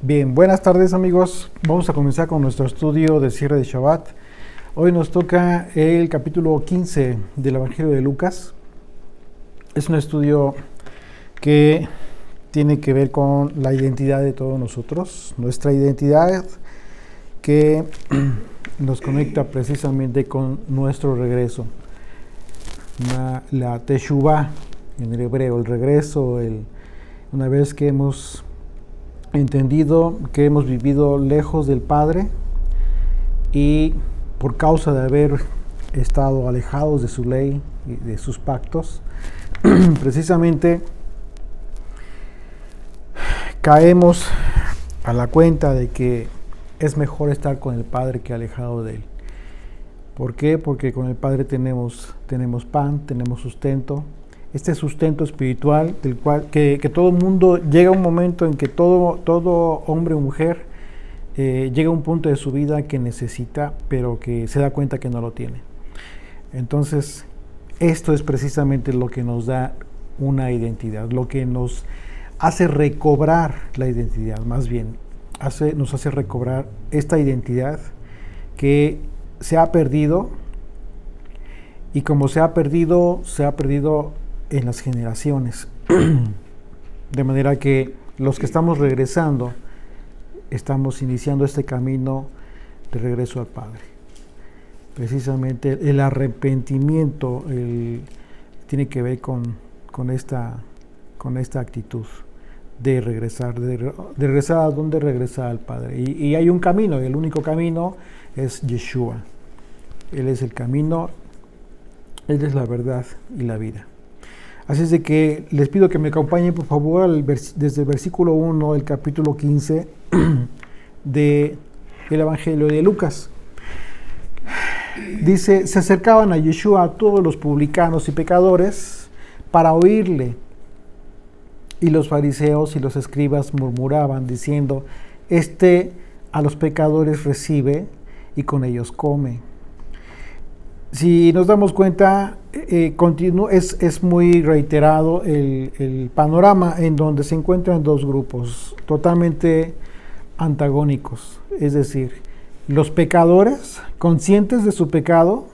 Bien, buenas tardes amigos. Vamos a comenzar con nuestro estudio de cierre de Shabbat. Hoy nos toca el capítulo 15 del Evangelio de Lucas. Es un estudio que tiene que ver con la identidad de todos nosotros, nuestra identidad que nos conecta precisamente con nuestro regreso. La Teshuvah en el hebreo, el regreso, una vez que hemos entendido que hemos vivido lejos del Padre y por causa de haber estado alejados de su ley y de sus pactos, precisamente caemos a la cuenta de que es mejor estar con el Padre que alejado de Él. ¿Por qué? Porque con el Padre tenemos pan, tenemos sustento. Este sustento espiritual del cual que todo mundo llega a un momento en que todo hombre o mujer llega a un punto de su vida que necesita, pero que se da cuenta que no lo tiene. Entonces, esto es precisamente lo que nos da una identidad, lo que nos hace recobrar la identidad, más bien, nos hace recobrar esta identidad que se ha perdido, y como se ha perdido en las generaciones. De manera que los que estamos regresando, estamos iniciando este camino de regreso al Padre. Precisamente el arrepentimiento tiene que ver con esta actitud de regresar. ¿De regresar a dónde? Regresar al Padre. Y hay un camino, y el único camino es Yeshua. Él es el camino, Él es la verdad y la vida. Así es de que les pido que me acompañen, por favor, desde el versículo 1 del capítulo 15 del Evangelio de Lucas. Dice: se acercaban a Yeshua a todos los publicanos y pecadores para oírle. Y los fariseos y los escribas murmuraban, diciendo: este a los pecadores recibe y con ellos come. Si nos damos cuenta, es muy reiterado el panorama en donde se encuentran dos grupos totalmente antagónicos. Es decir, los pecadores conscientes de su pecado,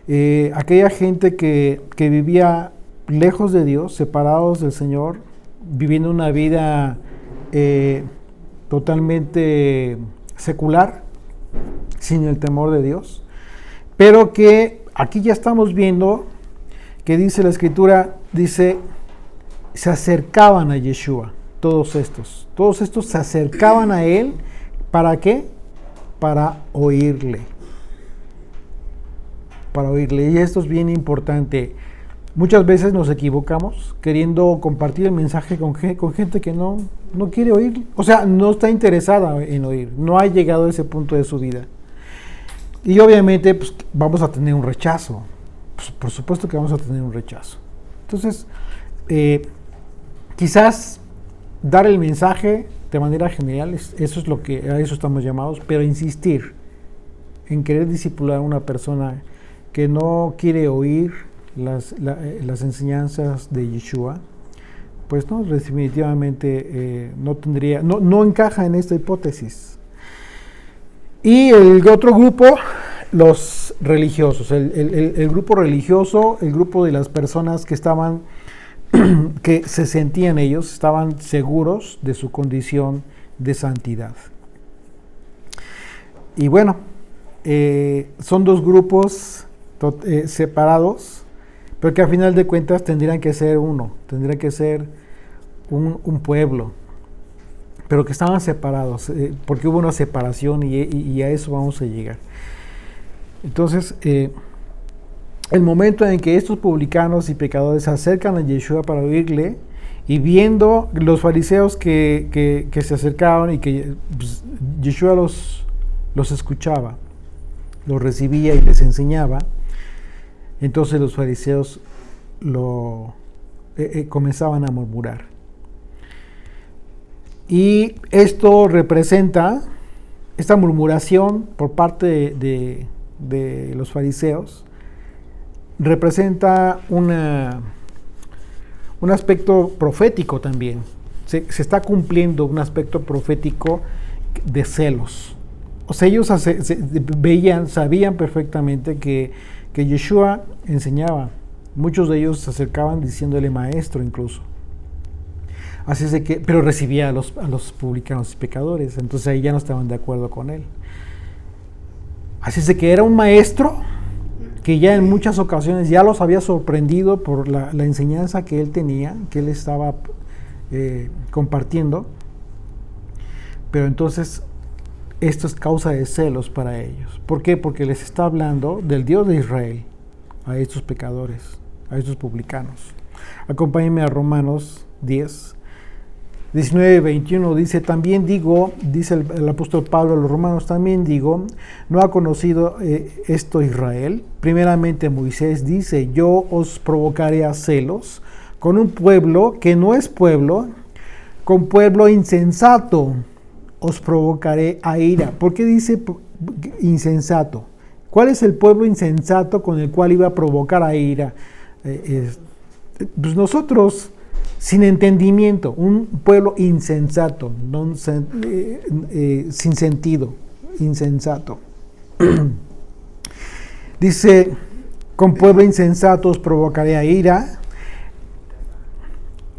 aquella gente que vivía lejos de Dios, separados del Señor, viviendo una vida totalmente secular, sin el temor de Dios. Pero que aquí ya estamos viendo que dice la Escritura, dice, se acercaban a Yeshua, todos estos se acercaban a Él, ¿para qué? Para oírle. Y esto es bien importante. Muchas veces nos equivocamos queriendo compartir el mensaje con gente que no quiere oír, o sea, no está interesada en oír, no ha llegado a ese punto de su vida. Y obviamente pues, vamos a tener un rechazo. Pues, por supuesto que vamos a tener un rechazo. Entonces, quizás dar el mensaje de manera general, eso es a eso estamos llamados, pero insistir en querer discipular a una persona que no quiere oír las enseñanzas de Yeshua, pues no, definitivamente no encaja en esta hipótesis. Y el otro grupo, los religiosos, el grupo religioso, el grupo de las personas que que se sentían ellos, estaban seguros de su condición de santidad. Y bueno, son dos grupos separados, pero que a final de cuentas tendrían que ser tendrían que ser un pueblo, pero que estaban separados, porque hubo una separación y a eso vamos a llegar. Entonces, el momento en que estos publicanos y pecadores se acercan a Yeshua para oírle, y viendo los fariseos que se acercaban y que pues, Yeshua los escuchaba, los recibía y les enseñaba, entonces los fariseos comenzaban a murmurar. Y esto representa, esta murmuración por parte de los fariseos, representa un aspecto profético también. se está cumpliendo un aspecto profético de celos. O sea, ellos sabían perfectamente que Yeshua enseñaba. Muchos de ellos se acercaban diciéndole maestro incluso. Así es de que, pero recibía a los publicanos y pecadores, entonces ahí ya no estaban de acuerdo con él. Así es de que era un maestro que ya en muchas ocasiones ya los había sorprendido por la enseñanza que él tenía, que él estaba compartiendo, pero entonces esto es causa de celos para ellos. ¿Por qué? Porque les está hablando del Dios de Israel a estos pecadores, a estos publicanos. Acompáñenme a Romanos 10, 19, 21, dice, también digo, dice el apóstol Pablo a los romanos, también digo, ¿no ha conocido esto Israel? Primeramente Moisés dice, yo os provocaré a celos con un pueblo que no es pueblo, con pueblo insensato os provocaré a ira. ¿Por qué dice insensato? ¿Cuál es el pueblo insensato con el cual iba a provocar a ira? Pues nosotros, sin entendimiento, un pueblo insensato, sin sentido, insensato. Dice, con pueblo insensato os provocaré a ira.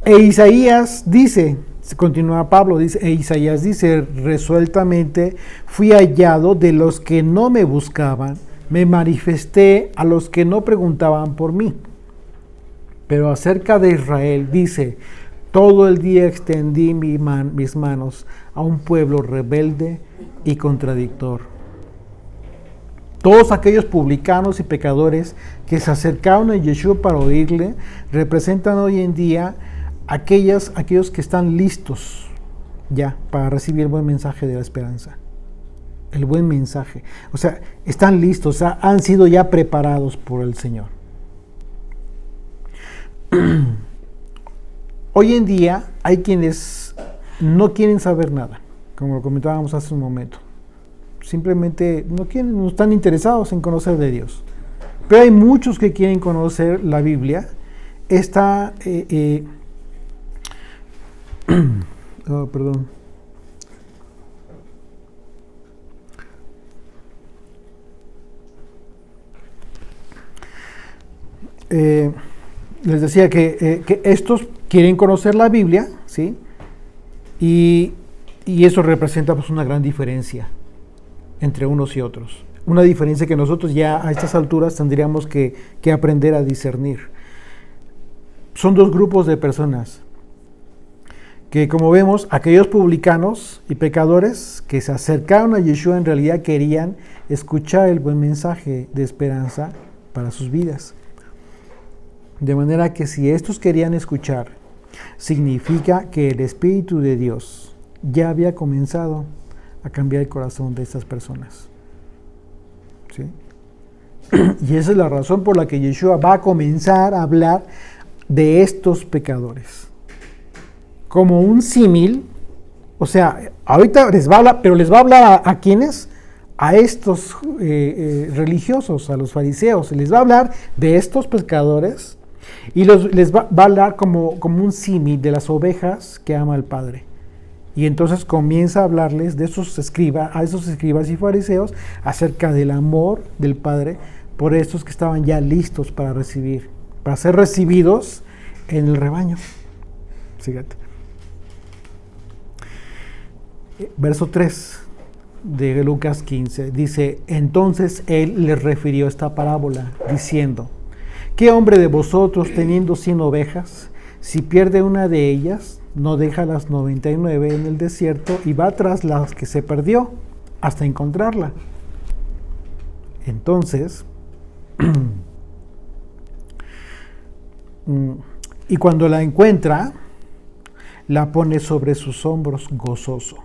E Isaías dice, continúa Pablo, dice, e Isaías dice, resueltamente fui hallado de los que no me buscaban, me manifesté a los que no preguntaban por mí. Pero acerca de Israel dice, todo el día extendí mis manos a un pueblo rebelde y contradictor. Todos aquellos publicanos y pecadores que se acercaron a Yeshua para oírle, representan hoy en día aquellos que están listos ya para recibir el buen mensaje de la esperanza. El buen mensaje. O sea, están listos, o sea, han sido ya preparados por el Señor. Hoy en día hay quienes no quieren saber nada, como lo comentábamos hace un momento. Simplemente no están interesados en conocer de Dios. Pero hay muchos que quieren conocer la Biblia. Perdón. Les decía que estos quieren conocer la Biblia, ¿sí? Y eso representa pues una gran diferencia entre unos y otros. Una diferencia que nosotros ya a estas alturas tendríamos que aprender a discernir. Son dos grupos de personas que, como vemos, aquellos publicanos y pecadores que se acercaron a Yeshua en realidad querían escuchar el buen mensaje de esperanza para sus vidas. De manera que si estos querían escuchar, significa que el Espíritu de Dios ya había comenzado a cambiar el corazón de estas personas. ¿Sí? Y esa es la razón por la que Yeshua va a comenzar a hablar de estos pecadores. Como un símil, o sea, ahorita les va a hablar, pero les va a hablar ¿a quiénes? A estos religiosos, a los fariseos. Les va a hablar de estos pecadores y les va a hablar como un símil de las ovejas que ama el Padre. Y entonces comienza a hablarles de esos a esos escribas y fariseos acerca del amor del Padre por estos que estaban ya listos para recibir, para ser recibidos en el rebaño. Fíjate. Verso 3 de Lucas 15 dice, entonces él les refirió esta parábola diciendo, ¿qué hombre de vosotros teniendo 100 ovejas, si pierde una de ellas, no deja las 99 en el desierto y va tras la que se perdió hasta encontrarla? Entonces, y cuando la encuentra, la pone sobre sus hombros gozoso.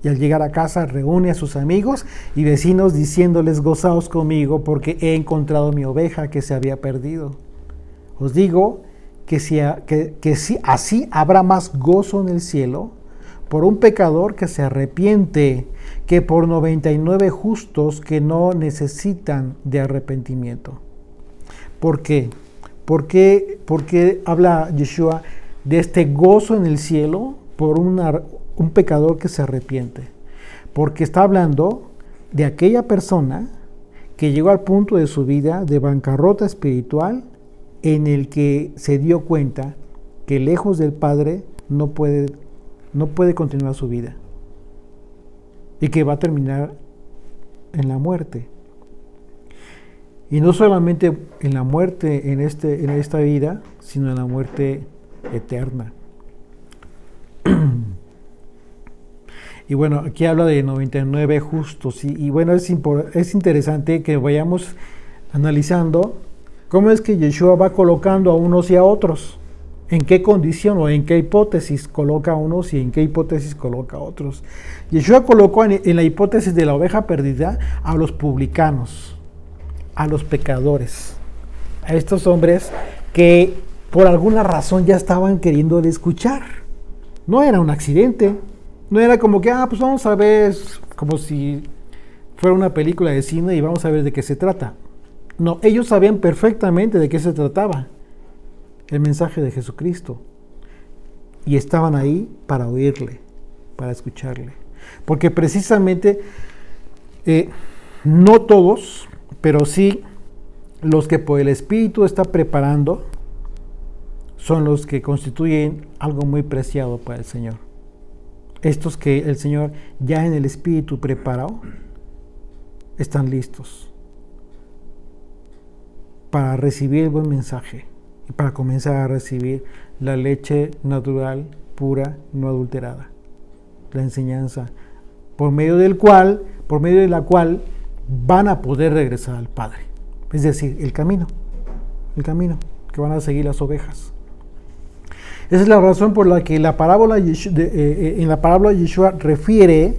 Y al llegar a casa reúne a sus amigos y vecinos diciéndoles, gozaos conmigo porque he encontrado mi oveja que se había perdido. Os digo que si así habrá más gozo en el cielo por un pecador que se arrepiente que por 99 justos que no necesitan de arrepentimiento. ¿Por qué? ¿Por qué habla Yeshua de este gozo en el cielo por un pecador que se arrepiente, porque está hablando de aquella persona que llegó al punto de su vida de bancarrota espiritual, en el que se dio cuenta que lejos del Padre no puede continuar su vida y que va a terminar en la muerte. Y no solamente en la muerte en esta vida, sino en la muerte eterna. Y bueno, aquí habla de 99 justos. Y bueno, es interesante que vayamos analizando cómo es que Yeshua va colocando a unos y a otros. En qué condición o en qué hipótesis coloca a unos y en qué hipótesis coloca a otros. Yeshua colocó en la hipótesis de la oveja perdida a los publicanos, a los pecadores, a estos hombres que por alguna razón ya estaban queriendo escuchar. No era un accidente, no era como que, pues vamos a ver, como si fuera una película de cine y vamos a ver de qué se trata. No, ellos sabían perfectamente de qué se trataba, el mensaje de Jesucristo, y estaban ahí para oírle, para escucharle, porque precisamente no todos, pero sí los que por el Espíritu está preparando, son los que constituyen algo muy preciado para el Señor. Estos que el Señor ya en el Espíritu preparó, están listos para recibir el buen mensaje y para comenzar a recibir la leche natural, pura, no adulterada, la enseñanza por medio de la cual van a poder regresar al Padre. Es decir, el camino que van a seguir las ovejas. Esa es la razón por la que en la parábola Yeshua refiere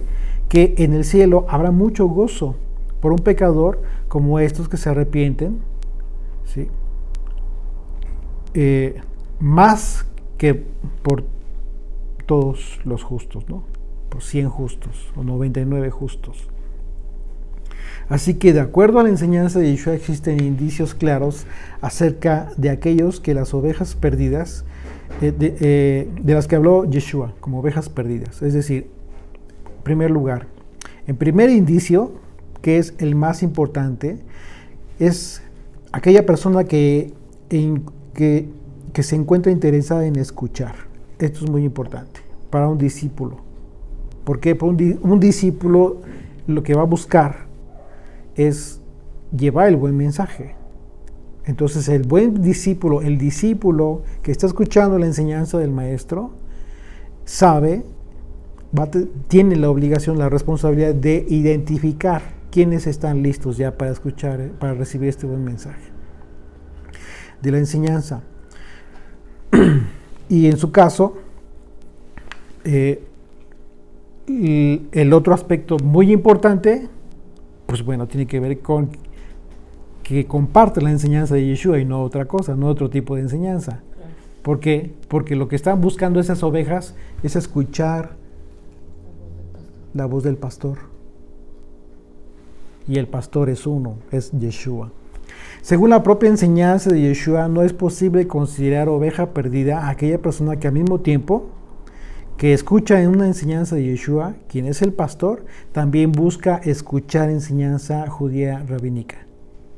que en el cielo habrá mucho gozo por un pecador como estos que se arrepienten, ¿sí? Más que por todos los justos, ¿no? Por 100 justos o 99 justos. Así que de acuerdo a la enseñanza de Yeshua existen indicios claros acerca de aquellos que las ovejas perdidas, de las que habló Yeshua como ovejas perdidas. Es decir, en primer lugar, el primer indicio, que es el más importante, es aquella persona que se encuentra interesada en escuchar. Esto es muy importante para un discípulo. Porque un discípulo lo que va a buscar es llevar el buen mensaje. Entonces el buen discípulo, el discípulo que está escuchando la enseñanza del maestro, tiene la obligación, la responsabilidad de identificar quiénes están listos ya para escuchar, para recibir este buen mensaje de la enseñanza. Y en su caso, el otro aspecto muy importante, pues bueno, tiene que ver con que comparte la enseñanza de Yeshua y no otra cosa, no otro tipo de enseñanza. ¿Por qué? Porque lo que están buscando esas ovejas es escuchar la voz del pastor. Y el pastor es uno, es Yeshua. Según la propia enseñanza de Yeshua, no es posible considerar oveja perdida a aquella persona que al mismo tiempo que escucha en una enseñanza de Yeshua, quien es el pastor, también busca escuchar enseñanza judía rabínica.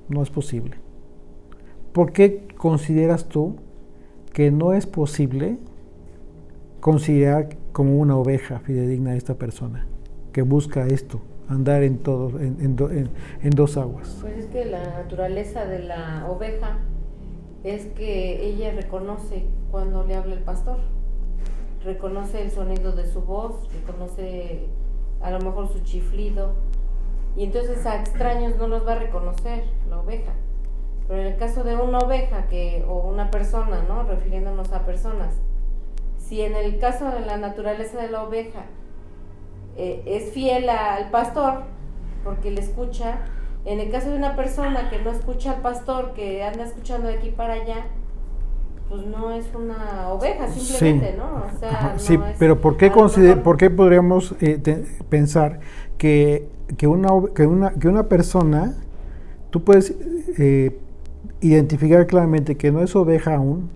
No es posible. ¿Por qué consideras tú que no es posible considerar como una oveja fidedigna a esta persona que busca esto, andar en dos aguas? Pues es que la naturaleza de la oveja es que ella reconoce cuando le habla el pastor, reconoce el sonido de su voz, reconoce a lo mejor su chiflido, y entonces a extraños no los va a reconocer la oveja. Pero en el caso de una oveja o una persona, ¿no? Refiriéndonos a personas, si en el caso de la naturaleza de la oveja es fiel al pastor porque le escucha, en el caso de una persona que no escucha al pastor, que anda escuchando de aquí para allá, pues no es una oveja simplemente, sí, ¿no? O sea, sí, no es, pero ¿por qué podríamos pensar que una persona, tú puedes identificar claramente que no es oveja aún,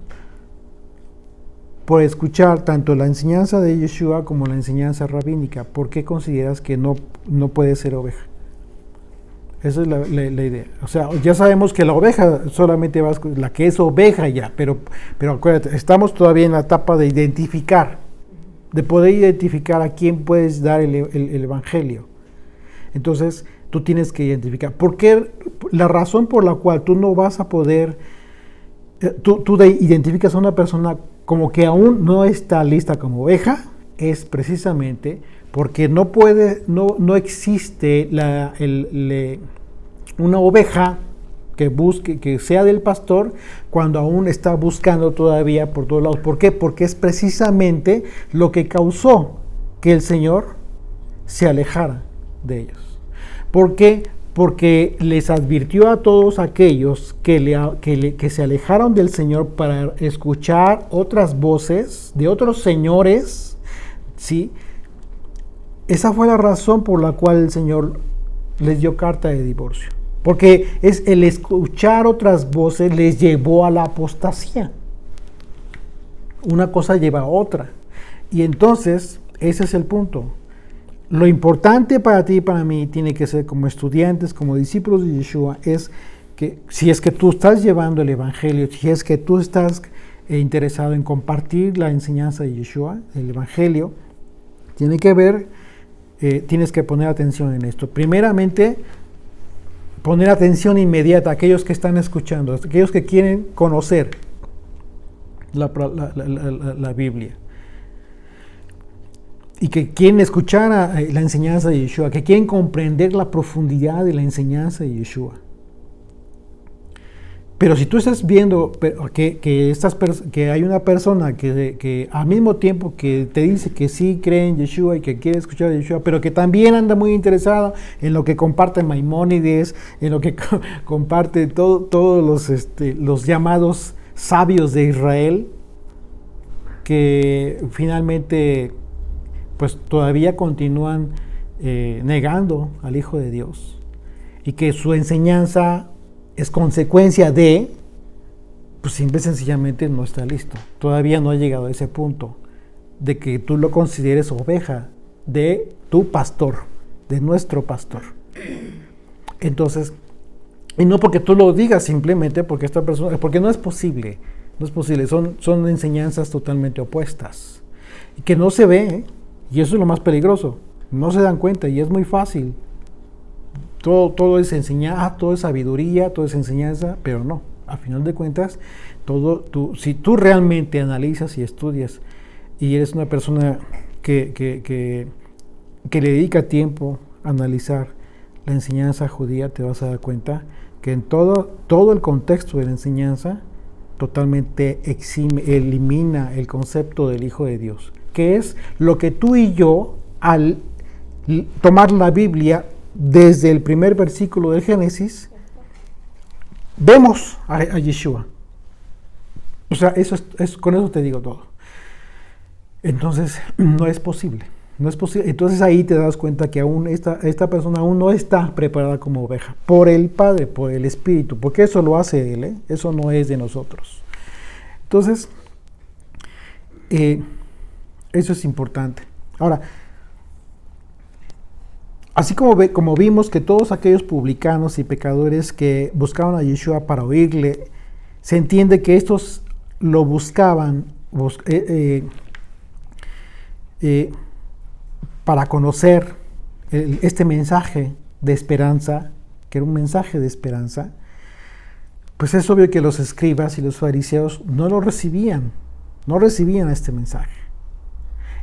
por escuchar tanto la enseñanza de Yeshua como la enseñanza rabínica. ¿Por qué consideras que no puede ser oveja? Esa es la idea. O sea, ya sabemos que la oveja solamente va a escuchar la que es oveja ya, pero acuérdate, estamos todavía en la etapa de identificar, de poder identificar a quién puedes dar el evangelio. Entonces, tú tienes que identificar. Porque la razón por la cual tú no vas a poder, tú identificas a una persona como que aún no está lista como oveja, es precisamente porque no existe una oveja que sea del pastor cuando aún está buscando todavía por todos lados. ¿Por qué? Porque es precisamente lo que causó que el Señor se alejara de ellos. ¿Por qué? Porque les advirtió a todos aquellos que se alejaron del Señor para escuchar otras voces de otros señores, ¿sí? Esa fue la razón por la cual el Señor les dio carta de divorcio. Porque es el escuchar otras voces les llevó a la apostasía. Una cosa lleva a otra. Y entonces, ese es el punto. Lo importante para ti y para mí tiene que ser como estudiantes, como discípulos de Yeshua, es que si es que tú estás llevando el Evangelio, si es que tú estás interesado en compartir la enseñanza de Yeshua, el Evangelio, tienes que poner atención en esto. Primeramente, poner atención inmediata a aquellos que están escuchando, a aquellos que quieren conocer la Biblia y que quieren escuchar la enseñanza de Yeshua, que quieren comprender la profundidad de la enseñanza de Yeshua. Pero si tú estás viendo que hay una persona que al mismo tiempo que te dice que sí cree en Yeshua y que quiere escuchar a Yeshua, pero que también anda muy interesada en lo que comparte Maimónides, en lo que comparte todos los llamados sabios de Israel, que finalmente pues todavía continúan negando al Hijo de Dios y que su enseñanza es consecuencia de, pues simple y sencillamente no está listo. Todavía no ha llegado a ese punto de que tú lo consideres oveja de tu pastor, de nuestro pastor. Entonces, y no porque tú lo digas, simplemente porque esta persona, porque no es posible, son enseñanzas totalmente opuestas y que no se ve, y eso es lo más peligroso, no se dan cuenta y es muy fácil. Todo es enseñanza, todo es sabiduría, todo es enseñanza, pero no, a final de cuentas, si tú realmente analizas y estudias y eres una persona que le dedica tiempo a analizar la enseñanza judía, te vas a dar cuenta que en todo el contexto de la enseñanza totalmente elimina el concepto del Hijo de Dios, que es lo que tú y yo, al tomar la Biblia desde el primer versículo del Génesis, vemos a Yeshua. O sea, con eso te digo todo. Entonces, no es posible. Entonces ahí te das cuenta que aún esta persona aún no está preparada como oveja, por el Padre, por el Espíritu, porque eso lo hace Él, eso no es de nosotros. Entonces, eso es importante. Ahora, así como vimos que todos aquellos publicanos y pecadores que buscaban a Yeshua para oírle, se entiende que estos lo buscaban para conocer este mensaje de esperanza, que era un mensaje de esperanza, pues es obvio que los escribas y los fariseos no recibían este mensaje.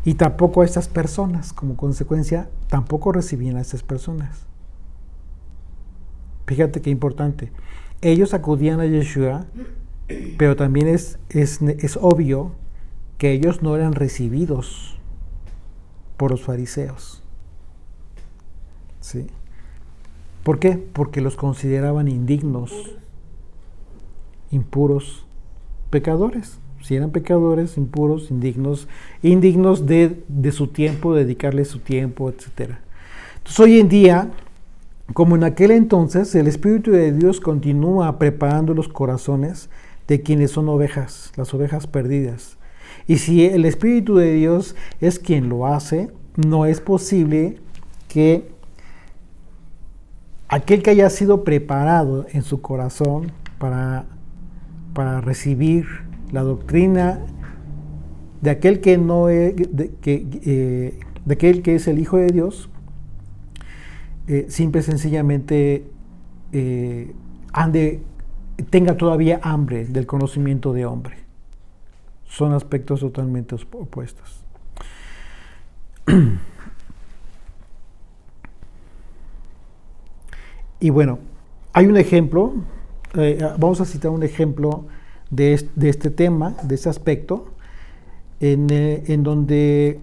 Y tampoco a estas personas, como consecuencia, tampoco recibían a estas personas. Fíjate qué importante. Ellos acudían a Yeshua, pero también es obvio que ellos no eran recibidos por los fariseos. ¿Sí? ¿Por qué? Porque los consideraban indignos, impuros, pecadores. Si eran pecadores, impuros, indignos de su tiempo, dedicarle su tiempo, etc. Entonces hoy en día, como en aquel entonces, el Espíritu de Dios continúa preparando los corazones de quienes son ovejas, las ovejas perdidas. Y si el Espíritu de Dios es quien lo hace, no es posible que aquel que haya sido preparado en su corazón para recibir la doctrina de aquel que no es, de aquel que es el Hijo de Dios, simple y sencillamente tenga todavía hambre del conocimiento de hombre. Son aspectos totalmente opuestos. Y bueno, hay un ejemplo, vamos a citar un ejemplo de este tema, de este aspecto, en donde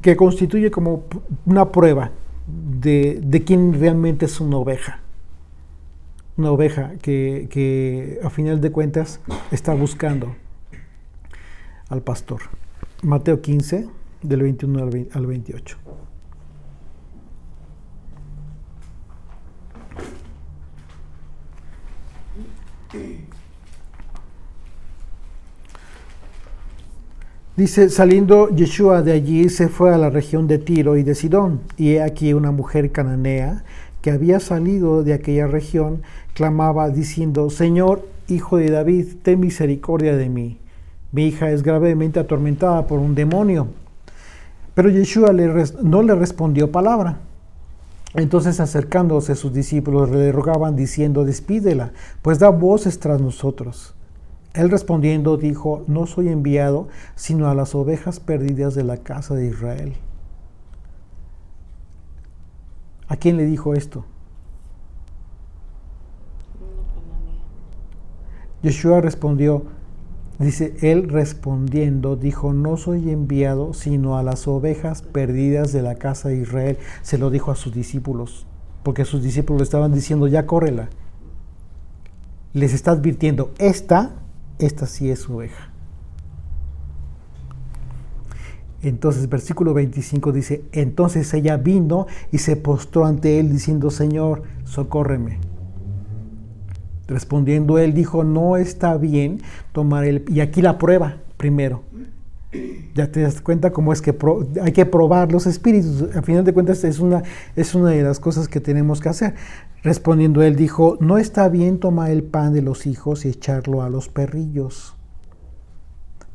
que constituye como una prueba de quién realmente es una oveja que a final de cuentas está buscando al pastor. Mateo 15, del 21 al 28. Dice, saliendo Yeshua de allí, se fue a la región de Tiro y de Sidón, y he aquí una mujer cananea que había salido de aquella región, clamaba diciendo, Señor, Hijo de David, ten misericordia de mí. Mi hija es gravemente atormentada por un demonio. Pero Yeshua no le respondió palabra. Entonces, acercándose sus discípulos, le rogaban diciendo, despídela, pues da voces tras nosotros. Él respondiendo dijo, no soy enviado sino a las ovejas perdidas de la casa de Israel. ¿A quién le dijo esto? Yeshua respondió, dice, él respondiendo dijo, no soy enviado sino a las ovejas perdidas de la casa de Israel. Se lo dijo a sus discípulos, porque sus discípulos estaban diciendo, ya córrela. Les está advirtiendo, esta sí es oveja. Entonces, versículo 25 dice, entonces ella vino y se postró ante él diciendo, Señor, socórreme. Respondiendo él dijo, no está bien tomar y aquí la prueba primero. Ya te das cuenta cómo es que hay que probar los espíritus. Al final de cuentas es una de las cosas que tenemos que hacer. Respondiendo él dijo, no está bien tomar el pan de los hijos y echarlo a los perrillos.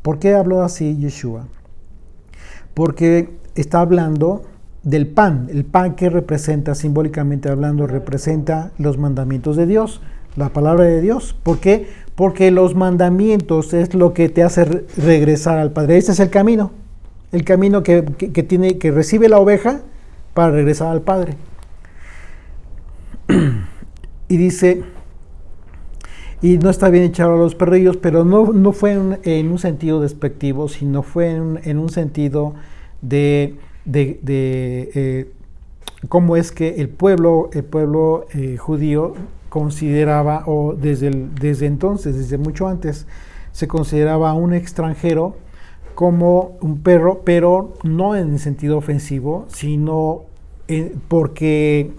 ¿Por qué habló así Yeshua? Porque está hablando del pan. El pan que representa, simbólicamente hablando, representa los mandamientos de Dios, la palabra de Dios. ¿Por qué? Porque los mandamientos es lo que te hace regresar al Padre. Este es el camino que recibe la oveja para regresar al Padre. Y dice, y no está bien echar a los perrillos, pero no fue en un sentido despectivo, sino fue en un sentido de cómo es que el pueblo judío consideraba, o desde entonces, desde mucho antes, se consideraba a un extranjero como un perro, pero no en el sentido ofensivo, sino porque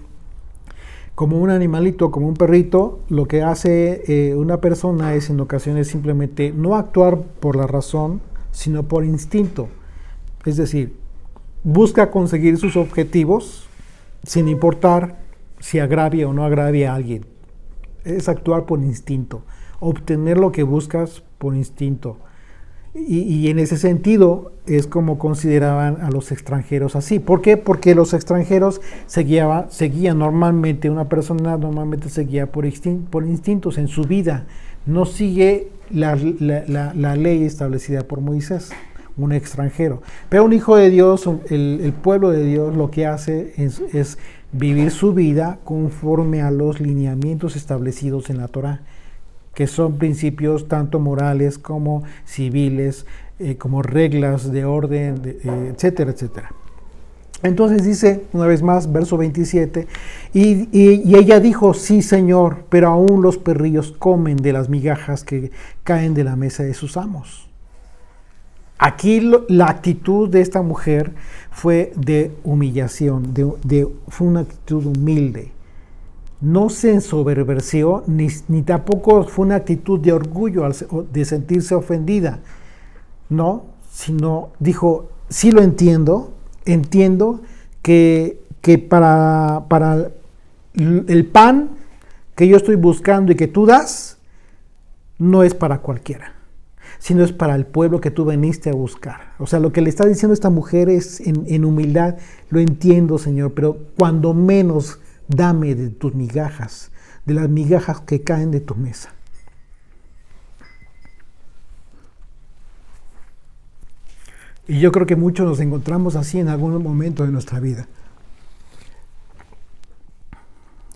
como un animalito, como un perrito, lo que hace una persona es en ocasiones simplemente no actuar por la razón, sino por instinto. Es decir, busca conseguir sus objetivos sin importar si agravia o no agravia a alguien. Es actuar por instinto, obtener lo que buscas por instinto. Y en ese sentido es como consideraban a los extranjeros así. ¿Por qué? Porque los extranjeros seguían normalmente, una persona normalmente se guía por instintos en su vida. No sigue la ley establecida por Moisés, un extranjero. Pero un hijo de Dios, el pueblo de Dios, lo que hace es vivir su vida conforme a los lineamientos establecidos en la Torá, que son principios tanto morales como civiles, como reglas de orden, etcétera, etcétera. Entonces dice, una vez más, verso 27, y ella dijo, sí, Señor, pero aún los perrillos comen de las migajas que caen de la mesa de sus amos. Aquí la actitud de esta mujer fue de humillación, fue una actitud humilde. No se ensoberbeció, ni tampoco fue una actitud de orgullo, de sentirse ofendida. No, sino dijo, sí lo entiendo que para el pan que yo estoy buscando y que tú das, no es para cualquiera, sino es para el pueblo que tú viniste a buscar. O sea, lo que le está diciendo esta mujer es en humildad, lo entiendo, Señor, pero cuando menos dame de tus migajas, de las migajas que caen de tu mesa. Y yo creo que muchos nos encontramos así en algún momento de nuestra vida,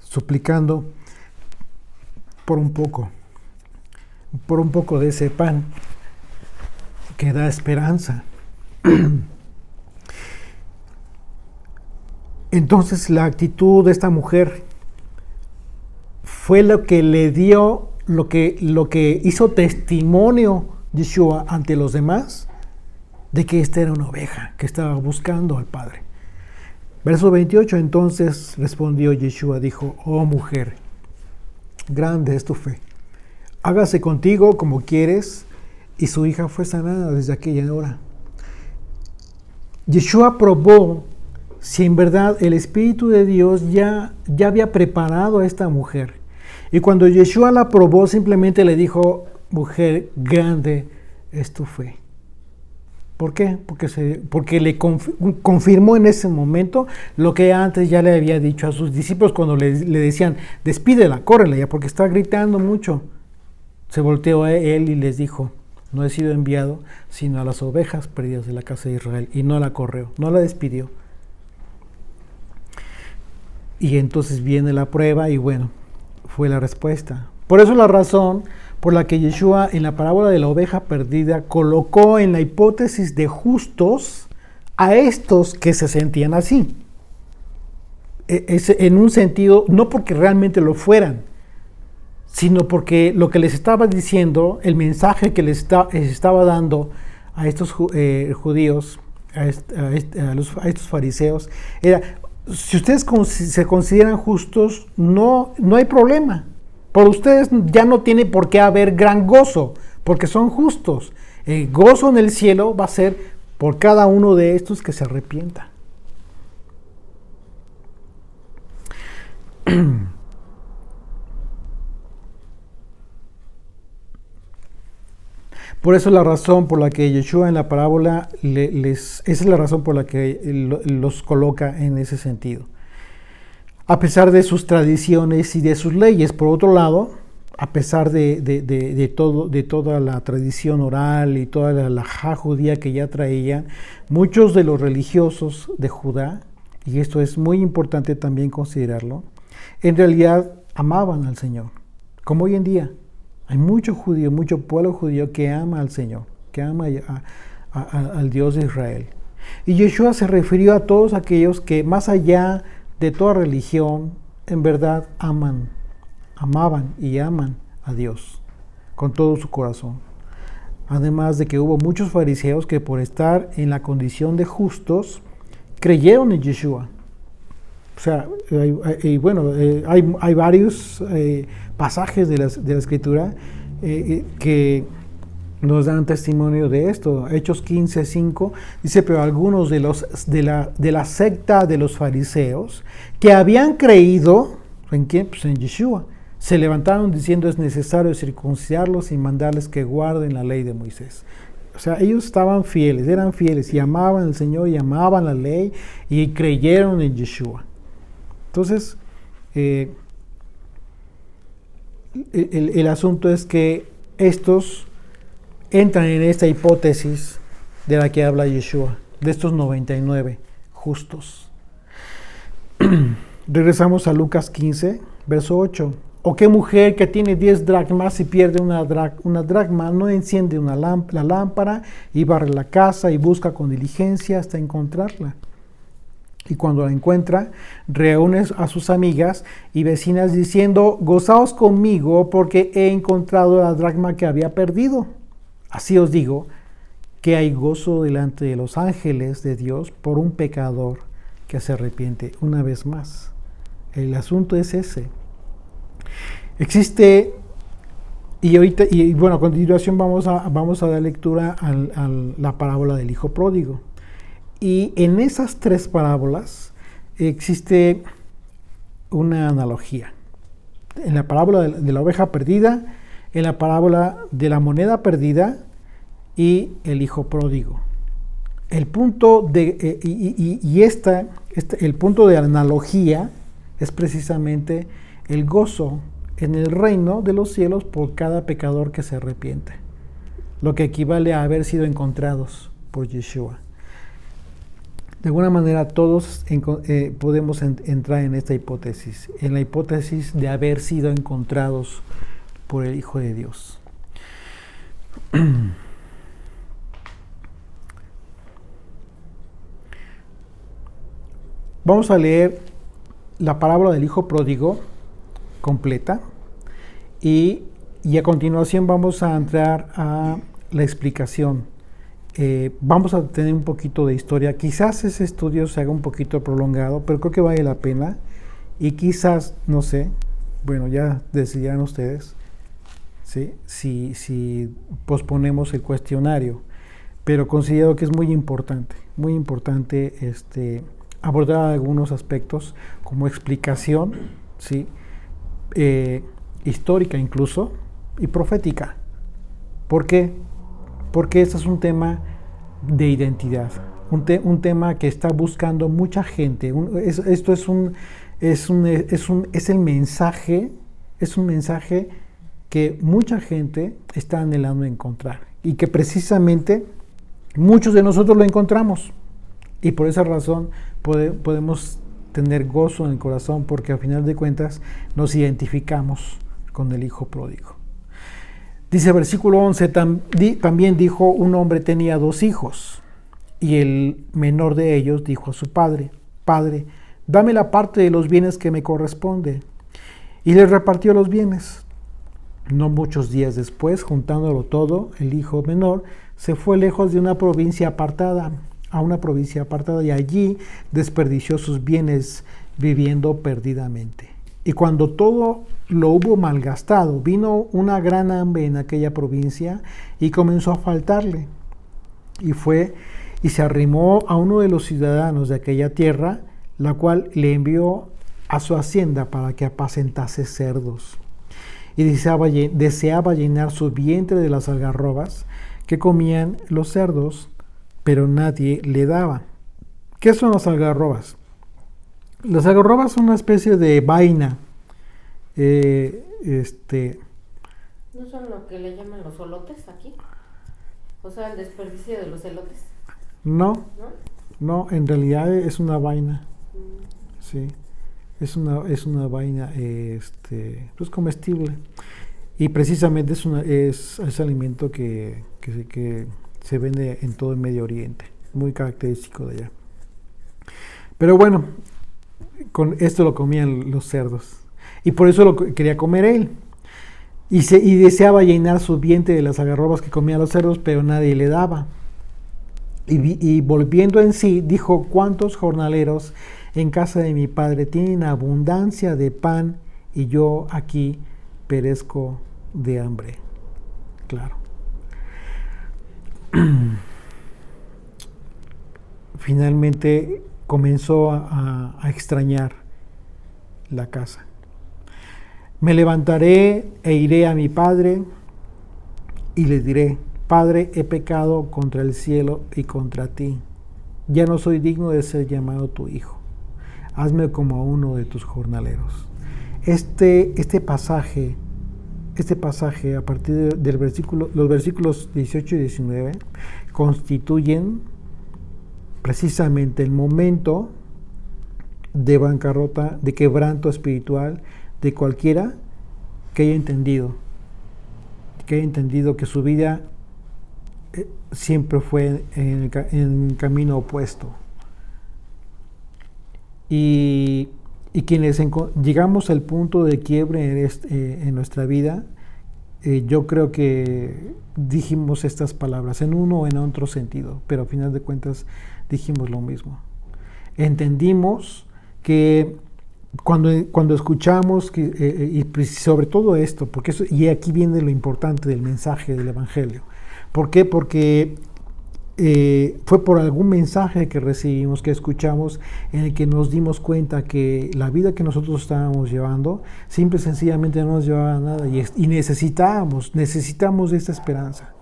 suplicando por un poco de ese pan que da esperanza. Entonces la actitud de esta mujer fue lo que le dio, lo que hizo testimonio Yeshua ante los demás, de que esta era una oveja que estaba buscando al Padre. Verso 28, entonces respondió Yeshua, dijo, oh mujer, grande es tu fe, hágase contigo como quieres, y su hija fue sanada desde aquella hora. Yeshua probó si en verdad el Espíritu de Dios ya había preparado a esta mujer. Y cuando Yeshua la probó, simplemente le dijo, mujer, grande es tu fe. ¿Por qué? Porque le confirmó en ese momento lo que antes ya le había dicho a sus discípulos cuando le decían, despídela, córrela ya, porque está gritando mucho. Se volteó a él y les dijo, no he sido enviado sino a las ovejas perdidas de la casa de Israel. Y no la corrió, no la despidió. Y entonces viene la prueba y bueno, fue la respuesta. Por eso la razón por la que Yeshua en la parábola de la oveja perdida colocó en la hipótesis de justos a estos que se sentían así. En un sentido, no porque realmente lo fueran, sino porque lo que les estaba diciendo, el mensaje que les estaba dando a estos judíos, a estos fariseos, era, si ustedes se consideran justos, no hay problema. Por ustedes ya no tiene por qué haber gran gozo, porque son justos. El gozo en el cielo va a ser por cada uno de estos que se arrepienta. Por eso la razón por la que Yeshua en la parábola, esa es la razón por la que los coloca en ese sentido. A pesar de sus tradiciones y de sus leyes, por otro lado, a pesar de toda la tradición oral y toda la halajá judía que ya traían, muchos de los religiosos de Judá, y esto es muy importante también considerarlo, en realidad amaban al Señor, como hoy en día. Hay mucho judío, mucho pueblo judío que ama al Señor, que ama al Dios de Israel. Y Yeshua se refirió a todos aquellos que más allá de toda religión, en verdad amaban y aman a Dios con todo su corazón. Además de que hubo muchos fariseos que por estar en la condición de justos, creyeron en Yeshua. O sea, hay varios pasajes de la Escritura que nos dan testimonio de esto. Hechos 15:5 dice, pero algunos de la secta de los fariseos que habían creído, ¿en quién? Pues en Yeshua, se levantaron diciendo es necesario circuncidarlos y mandarles que guarden la ley de Moisés. O sea, ellos estaban fieles, eran fieles y amaban al Señor y amaban la ley y creyeron en Yeshua. Entonces, el asunto es que estos entran en esta hipótesis de la que habla Yeshua, de estos 99 justos. Regresamos a Lucas 15, verso 8. ¿O qué mujer que tiene 10 dracmas y pierde una dracma no enciende la lámpara y barre la casa y busca con diligencia hasta encontrarla? Y cuando la encuentra, reúne a sus amigas y vecinas diciendo, gozaos conmigo porque he encontrado la dracma que había perdido. Así os digo que hay gozo delante de los ángeles de Dios por un pecador que se arrepiente una vez más. El asunto es ese. Existe Y ahorita, y bueno, a continuación vamos a dar lectura a la parábola del hijo pródigo. Y en esas tres parábolas existe una analogía. En la parábola de la oveja perdida, en la parábola de la moneda perdida y el hijo pródigo. El punto de el punto de analogía es precisamente el gozo en el reino de los cielos por cada pecador que se arrepiente, lo que equivale a haber sido encontrados por Yeshua. De alguna manera todos podemos entrar en esta hipótesis, en la hipótesis de haber sido encontrados por el Hijo de Dios. Vamos a leer la parábola del Hijo Pródigo completa y a continuación vamos a entrar a la explicación. Vamos a tener un poquito de historia. Quizás ese estudio se haga un poquito prolongado, pero creo que vale la pena. Y quizás, no sé, bueno, ya decidirán ustedes, ¿sí? Si posponemos el cuestionario. Pero considero que es muy importante abordar algunos aspectos como explicación, ¿sí? Histórica incluso, y profética. ¿Por qué? Porque este es un tema de identidad, un tema que está buscando mucha gente. Esto es el mensaje, es un mensaje que mucha gente está anhelando encontrar y que precisamente muchos de nosotros lo encontramos. Y por esa razón podemos tener gozo en el corazón, porque al final de cuentas nos identificamos con el Hijo Pródigo. Dice versículo 11, también dijo: un hombre tenía 2 hijos, y el menor de ellos dijo a su padre: Padre, dame la parte de los bienes que me corresponde. Y le repartió los bienes. No muchos días después, juntándolo todo, el hijo menor se fue lejos de una provincia apartada, y allí desperdició sus bienes viviendo perdidamente. Y cuando todo lo hubo malgastado, vino una gran hambre en aquella provincia y comenzó a faltarle. Y fue y se arrimó a uno de los ciudadanos de aquella tierra, la cual le envió a su hacienda para que apacentase cerdos. Y deseaba llenar su vientre de las algarrobas que comían los cerdos, pero nadie le daba. ¿Qué son las algarrobas? Las algarrobas son una especie de vaina. ¿No son lo que le llaman los elotes aquí? O sea, el desperdicio de los elotes. No, en realidad es una vaina. Sí, es una vaina pues comestible. Y precisamente es alimento que se vende en todo el Medio Oriente, muy característico de allá. Pero bueno, con esto lo comían los cerdos, y por eso lo quería comer él. Y deseaba llenar su vientre de las algarrobas que comían los cerdos, pero nadie le daba. Y volviendo en sí, dijo: ¿cuántos jornaleros en casa de mi padre tienen abundancia de pan, y yo aquí perezco de hambre? Claro. Finalmente comenzó a extrañar la casa. Me levantaré e iré a mi padre y le diré: Padre, he pecado contra el cielo y contra ti. Ya no soy digno de ser llamado tu hijo. Hazme como a uno de tus jornaleros. Este pasaje a partir del los versículos 18 y 19 constituyen precisamente el momento de bancarrota, de quebranto espiritual de cualquiera que haya entendido que su vida siempre fue en camino opuesto. Y quienes llegamos al punto de quiebre en nuestra vida, yo creo que dijimos estas palabras en uno o en otro sentido, pero al final de cuentas dijimos lo mismo. Entendimos que cuando escuchamos, y sobre todo esto, porque y aquí viene lo importante del mensaje del Evangelio. ¿Por qué? Porque fue por algún mensaje que recibimos, que escuchamos, en el que nos dimos cuenta que la vida que nosotros estábamos llevando, simple y sencillamente no nos llevaba a nada, y necesitamos esta esperanza.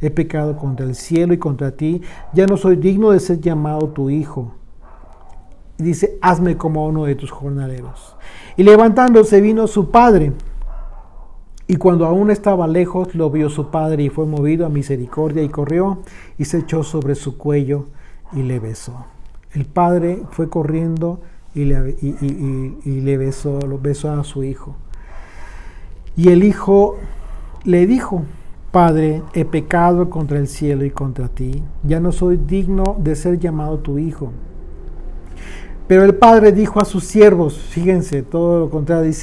He pecado contra el cielo y contra ti, ya no soy digno de ser llamado tu hijo. Y dice, hazme como uno de tus jornaleros. Y levantándose vino su padre, y cuando aún estaba lejos, lo vio su padre y fue movido a misericordia y corrió y se echó sobre su cuello y le besó. El padre fue corriendo y le besó a su hijo. Y el hijo le dijo, Padre, he pecado contra el cielo y contra ti, ya no soy digno de ser llamado tu hijo. Pero el padre dijo a sus siervos, fíjense, todo lo contrario,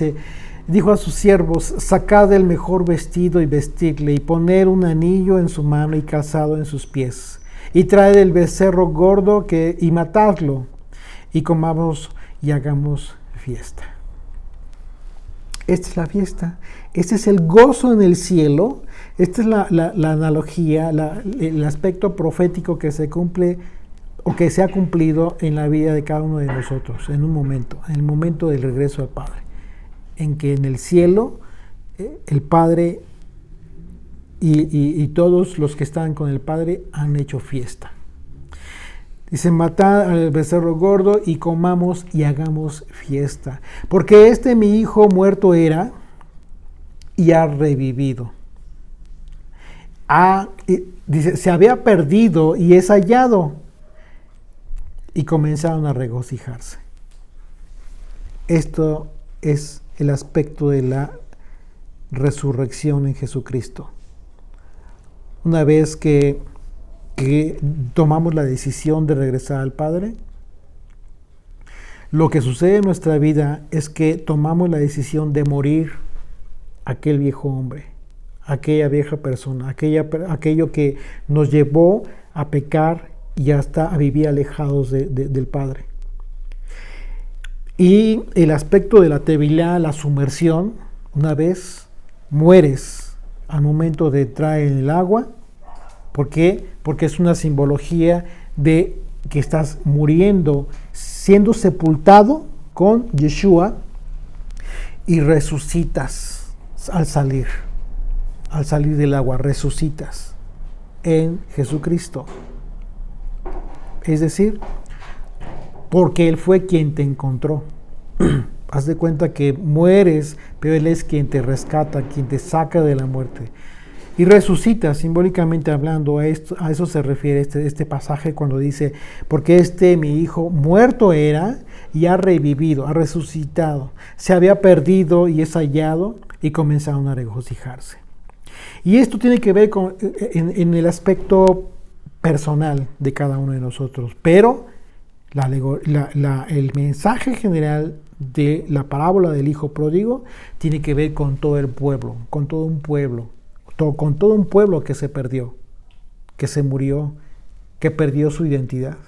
dijo a sus siervos, sacad el mejor vestido y vestirle, y poner un anillo en su mano y calzado en sus pies, y traed el becerro gordo y matadlo, y comamos y hagamos fiesta. Esta es la fiesta, este es el gozo en el cielo, esta es la analogía, el aspecto profético que se cumple o que se ha cumplido en la vida de cada uno de nosotros, en el momento del regreso al Padre, en que en el cielo el Padre y todos los que están con el Padre han hecho fiesta. Dice, matad al becerro gordo y comamos y hagamos fiesta, porque mi hijo muerto era y ha revivido. Dice, se había perdido y es hallado. Y comenzaron a regocijarse. Esto es el aspecto de la resurrección en Jesucristo. Una vez que tomamos la decisión de regresar al Padre, lo que sucede en nuestra vida es que tomamos la decisión de morir aquel viejo hombre, aquella vieja persona, aquello que nos llevó a pecar y hasta a vivir alejados del Padre. Y el aspecto de la tevilá, la sumersión, una vez mueres al momento de entrar en el agua. ¿Por qué? Porque es una simbología de que estás muriendo, siendo sepultado con Yeshua y resucitas al salir del agua, resucitas en Jesucristo. Es decir, porque Él fue quien te encontró. Haz de cuenta que mueres, pero Él es quien te rescata, quien te saca de la muerte. Y resucita, simbólicamente hablando, a eso se refiere este pasaje cuando dice, porque mi hijo muerto era y ha revivido, ha resucitado. Se había perdido y es hallado, y comenzaron a regocijarse. Y esto tiene que ver en el aspecto personal de cada uno de nosotros, pero el mensaje general de la parábola del hijo pródigo tiene que ver con todo el pueblo, con todo un pueblo que se perdió, que se murió, que perdió su identidad.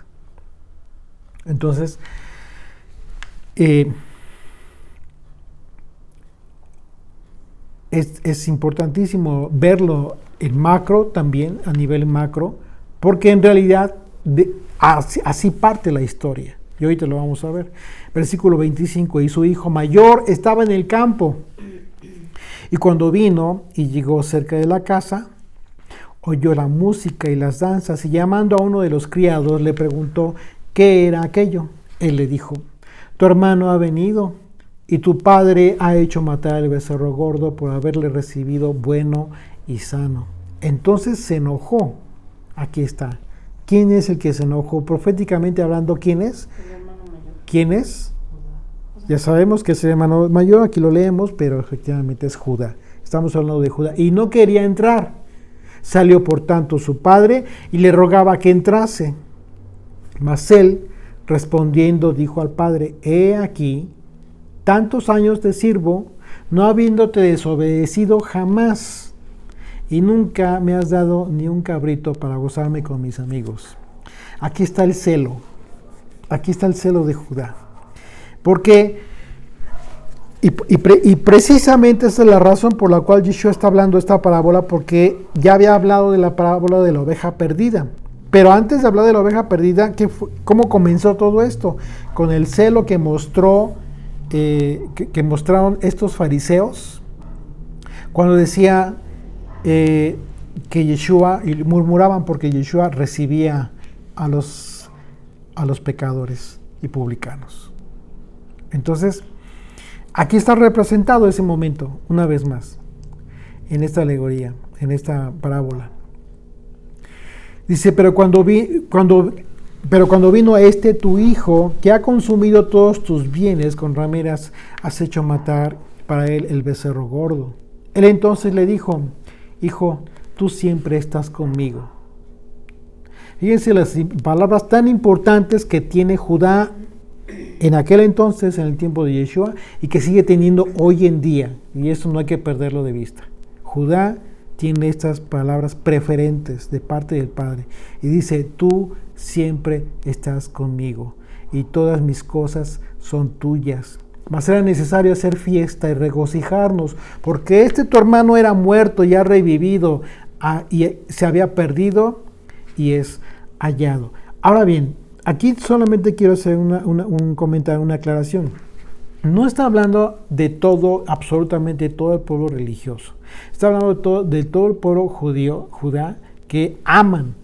Entonces, es importantísimo verlo en macro también, a nivel macro, porque en realidad así parte la historia. Y ahorita lo vamos a ver. Versículo 25, y su hijo mayor estaba en el campo. Y cuando vino y llegó cerca de la casa, oyó la música y las danzas, y llamando a uno de los criados le preguntó qué era aquello. Él le dijo, tu hermano ha venido, y tu padre ha hecho matar al becerro gordo por haberle recibido bueno y sano. Entonces se enojó. Aquí está. ¿Quién es el que se enojó? Proféticamente hablando, ¿quién es? El hermano mayor. ¿Quién es? Ya sabemos que es el hermano mayor, aquí lo leemos, pero efectivamente es Judá. Estamos hablando de Judá. Y no quería entrar. Salió por tanto su padre y le rogaba que entrase. Mas él, respondiendo, dijo al padre, he aquí, tantos años te sirvo, no habiéndote desobedecido jamás. Y nunca me has dado ni un cabrito para gozarme con mis amigos. Aquí está el celo. Aquí está el celo de Judá. Porque, y precisamente esa es la razón por la cual Yeshua está hablando esta parábola, porque ya había hablado de la parábola de la oveja perdida. Pero antes de hablar de la oveja perdida, ¿cómo comenzó todo esto? Con el celo que mostraron estos fariseos, cuando decía que Yeshua, y murmuraban porque Yeshua recibía a los pecadores y publicanos. Entonces, aquí está representado ese momento, una vez más, en esta alegoría, en esta parábola. Dice, pero cuando vino tu hijo, que ha consumido todos tus bienes, con rameras has hecho matar para él el becerro gordo. Él entonces le dijo, hijo, tú siempre estás conmigo. Fíjense las palabras tan importantes que tiene Judá en aquel entonces, en el tiempo de Yeshua, y que sigue teniendo hoy en día. Y eso no hay que perderlo de vista. Judá tiene estas palabras preferentes de parte del Padre. Y dice, tú siempre estás conmigo y todas mis cosas son tuyas. Mas era necesario hacer fiesta y regocijarnos, porque tu hermano era muerto y ha revivido, y se había perdido y es hallado. Ahora bien, aquí solamente quiero hacer un comentario, una aclaración. No está hablando de todo, absolutamente todo el pueblo religioso. Está hablando de todo el pueblo Judá, que aman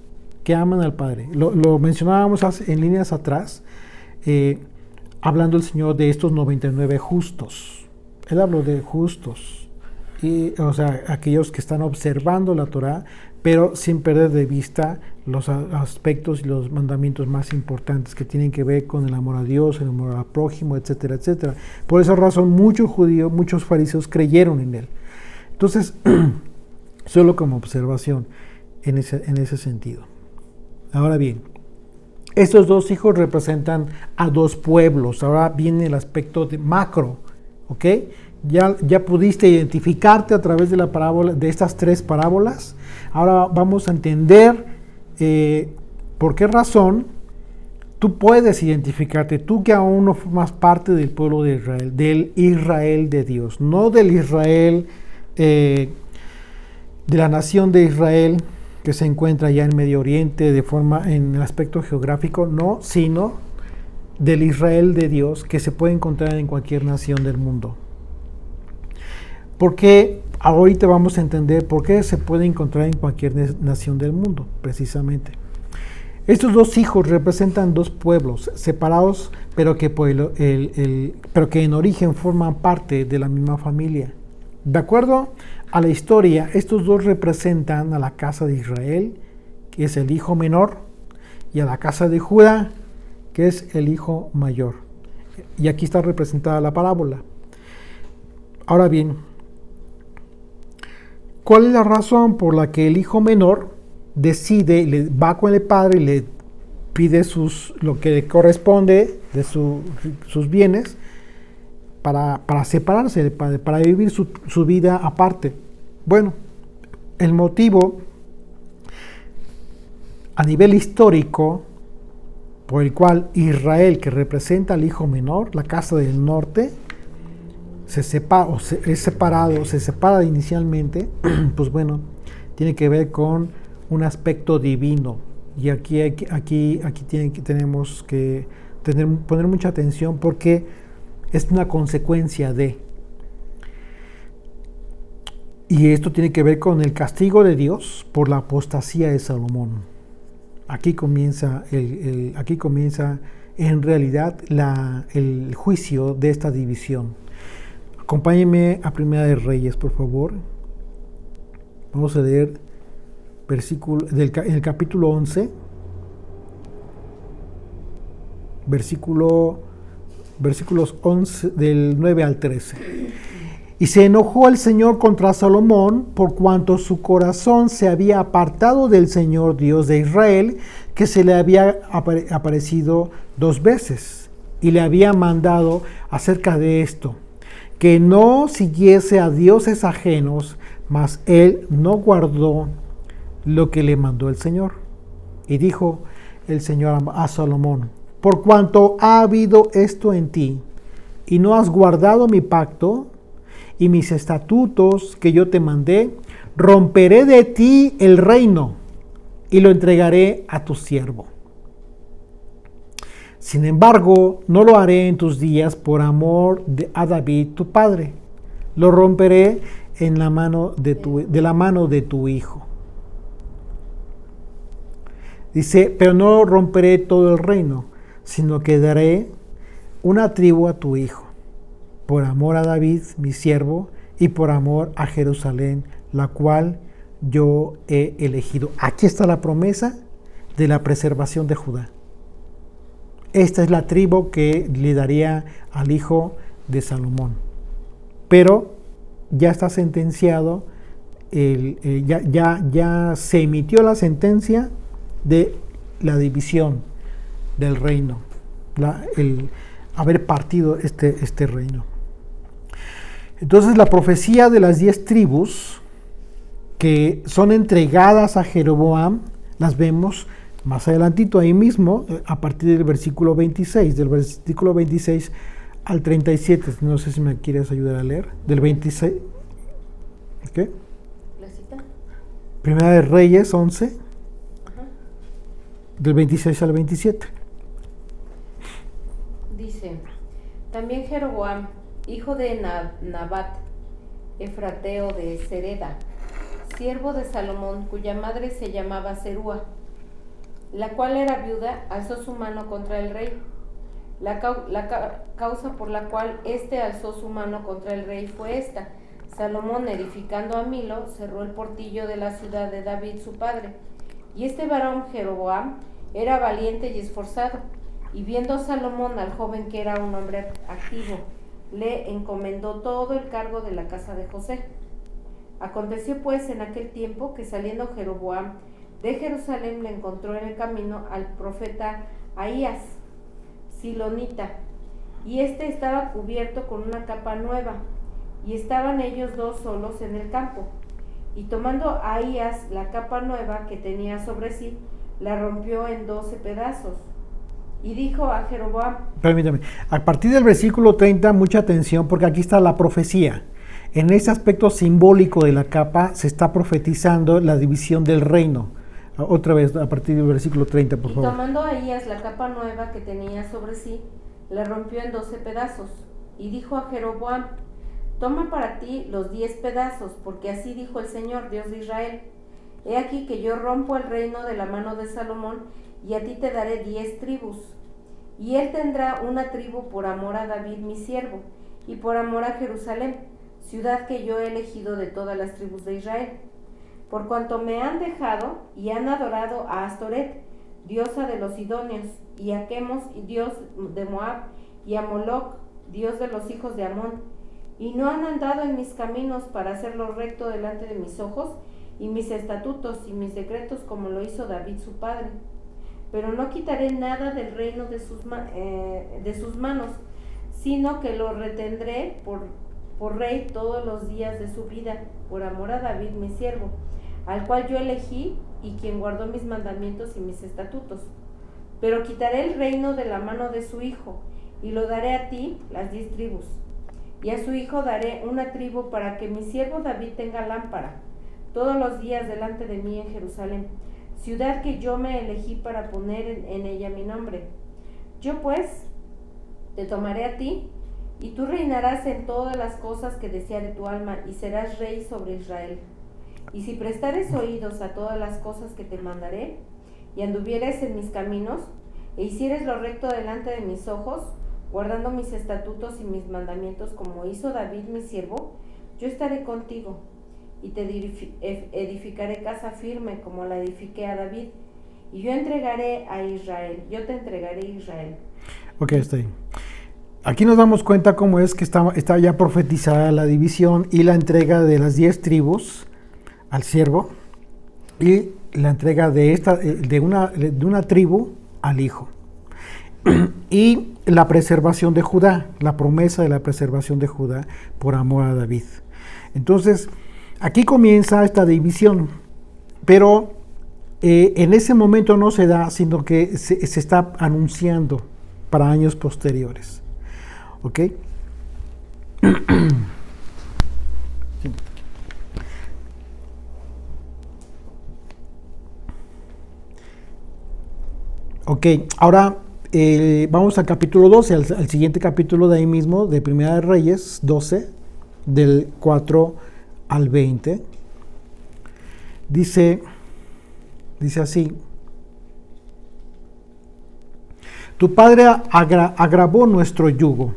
al Padre. Lo mencionábamos en líneas atrás, hablando el Señor de estos 99 justos. Él habló de justos, o sea, aquellos que están observando la Torá, pero sin perder de vista los aspectos y los mandamientos más importantes que tienen que ver con el amor a Dios, el amor al prójimo, etcétera, etcétera. Por esa razón muchos judíos, muchos fariseos creyeron en él. Entonces, solo como observación en ese sentido. Ahora bien, estos dos hijos representan a dos pueblos. Ahora viene el aspecto de macro, ¿ok? Ya pudiste identificarte a través de la parábola, de estas tres parábolas. Ahora vamos a entender por qué razón tú puedes identificarte, tú que aún no formas parte del pueblo de Israel, del Israel de Dios, no del Israel de la nación de Israel que se encuentra ya en Medio Oriente en el aspecto geográfico, no, sino del Israel de Dios que se puede encontrar en cualquier nación del mundo. Porque ahorita vamos a entender por qué se puede encontrar en cualquier nación del mundo, precisamente. Estos dos hijos representan dos pueblos separados, pero que en origen forman parte de la misma familia. De acuerdo a la historia, estos dos representan a la casa de Israel, que es el hijo menor, y a la casa de Judá, que es el hijo mayor. Y aquí está representada la parábola. Ahora bien, ¿cuál es la razón por la que el hijo menor va con el padre y le pide lo que le corresponde de sus bienes para separarse del padre, para vivir su vida aparte? Bueno, el motivo a nivel histórico por el cual Israel, que representa al hijo menor, la casa del norte, se separa inicialmente, pues bueno, tiene que ver con un aspecto divino. Y aquí tenemos que poner mucha atención, porque es una consecuencia de. Y esto tiene que ver con el castigo de Dios por la apostasía de Salomón. Aquí comienza en realidad el juicio de esta división. Acompáñenme a Primera de Reyes, por favor. Vamos a leer el capítulo 11, versículos 11 del 9 al 13. Y se enojó el Señor contra Salomón por cuanto su corazón se había apartado del Señor Dios de Israel, que se le había aparecido 2 veces, y le había mandado acerca de esto, que no siguiese a dioses ajenos, mas él no guardó lo que le mandó el Señor. Y dijo el Señor a Salomón: por cuanto ha habido esto en ti, y no has guardado mi pacto y mis estatutos que yo te mandé, romperé de ti el reino y lo entregaré a tu siervo. Sin embargo, no lo haré en tus días por amor a David tu padre. Lo romperé de la mano de tu hijo. Dice, pero no romperé todo el reino, sino que daré una tribu a tu hijo, por amor a David, mi siervo, y por amor a Jerusalén, la cual yo he elegido. Aquí está la promesa de la preservación de Judá. Esta es la tribu que le daría al hijo de Salomón. Pero ya está sentenciado, ya se emitió la sentencia de la división del reino, el haber partido este reino. Entonces la profecía de las 10 tribus que son entregadas a Jeroboam, las vemos más adelantito ahí mismo, a partir del versículo 26, del versículo 26 al 37, no sé si me quieres ayudar a leer, del 26, ¿qué? ¿La cita? Primera de Reyes 11, Ajá. del 26 al 27. Dice, también Jeroboam, hijo de Nabat, efrateo de Sereda, siervo de Salomón, cuya madre se llamaba Serúa, la cual era viuda, alzó su mano contra el rey. La causa por la cual éste alzó su mano contra el rey fue esta: Salomón, edificando a Milo, cerró el portillo de la ciudad de David su padre. Y este varón Jeroboam era valiente y esforzado, y viendo Salomón al joven que era un hombre activo, le encomendó todo el cargo de la casa de José. Aconteció pues en aquel tiempo que saliendo Jeroboam de Jerusalén le encontró en el camino al profeta Ahías, silonita, y éste estaba cubierto con una capa nueva, y estaban ellos dos solos en el campo. Y tomando Ahías la capa nueva que tenía sobre sí, la rompió en 12 pedazos. Y dijo a Jeroboam... Permítame, a partir del versículo 30, mucha atención, porque aquí está la profecía. En ese aspecto simbólico de la capa se está profetizando la división del reino. Otra vez, a partir del versículo 30, por favor. Y tomando Ahías la capa nueva que tenía sobre sí, la rompió en 12 pedazos. Y dijo a Jeroboam: toma para ti los 10 pedazos, porque así dijo el Señor, Dios de Israel: he aquí que yo rompo el reino de la mano de Salomón, y a ti te daré 10 tribus. Y él tendrá una tribu por amor a David mi siervo, y por amor a Jerusalén, ciudad que yo he elegido de todas las tribus de Israel. Por cuanto me han dejado y han adorado a Astoret, diosa de los sidonios, y a Quemos, dios de Moab, y a Moloc, dios de los hijos de Amón, y no han andado en mis caminos para hacerlo recto delante de mis ojos, y mis estatutos y mis decretos como lo hizo David su padre. Pero no quitaré nada del reino de sus manos, sino que lo retendré por rey todos los días de su vida, por amor a David mi siervo, al cual yo elegí y quien guardó mis mandamientos y mis estatutos. Pero quitaré el reino de la mano de su hijo, y lo daré a ti, las 10 tribus. Y a su hijo daré una tribu para que mi siervo David tenga lámpara todos los días delante de mí en Jerusalén, ciudad que yo me elegí para poner en ella mi nombre. Yo pues te tomaré a ti, y tú reinarás en todas las cosas que deseare tu alma, y serás rey sobre Israel. Y si prestares oídos a todas las cosas que te mandaré, y anduvieres en mis caminos, e hicieres lo recto delante de mis ojos, guardando mis estatutos y mis mandamientos como hizo David mi siervo, yo estaré contigo, y te edificaré casa firme como la edifiqué a David, y yo entregaré a Israel, yo te entregaré a Israel. Ok, está ahí. Aquí nos damos cuenta cómo es que está ya profetizada la división y la entrega de las 10 tribus al siervo, y la entrega de una tribu al hijo. Y la preservación de Judá, la promesa de la preservación de Judá por amor a David. Entonces, aquí comienza esta división, pero en ese momento no se da, sino que se está anunciando para años posteriores. ¿Ok? Ok, ahora vamos al capítulo 12, al siguiente capítulo de ahí mismo, de Primera de Reyes 12, del 4 al 20. Dice así: tu padre agravó nuestro yugo.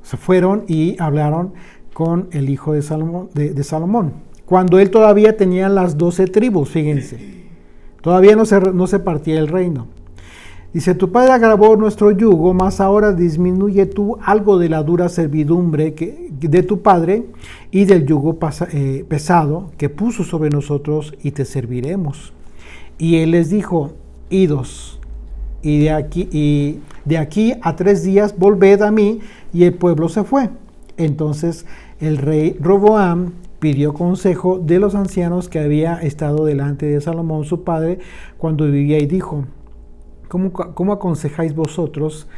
Se fueron y hablaron con el hijo de Salomón, cuando él todavía tenía las 12 tribus, fíjense. Todavía no se partía el reino. Dice, tu padre agravó nuestro yugo, mas ahora disminuye tú algo de la dura servidumbre de tu padre y del yugo pesado que puso sobre nosotros, y te serviremos. Y él les dijo, idos, y de aquí a 3 días volved a mí. Y el pueblo se fue. Entonces el rey Roboam pidió consejo de los ancianos que había estado delante de Salomón su padre cuando vivía, y dijo, ¿Cómo aconsejáis vosotros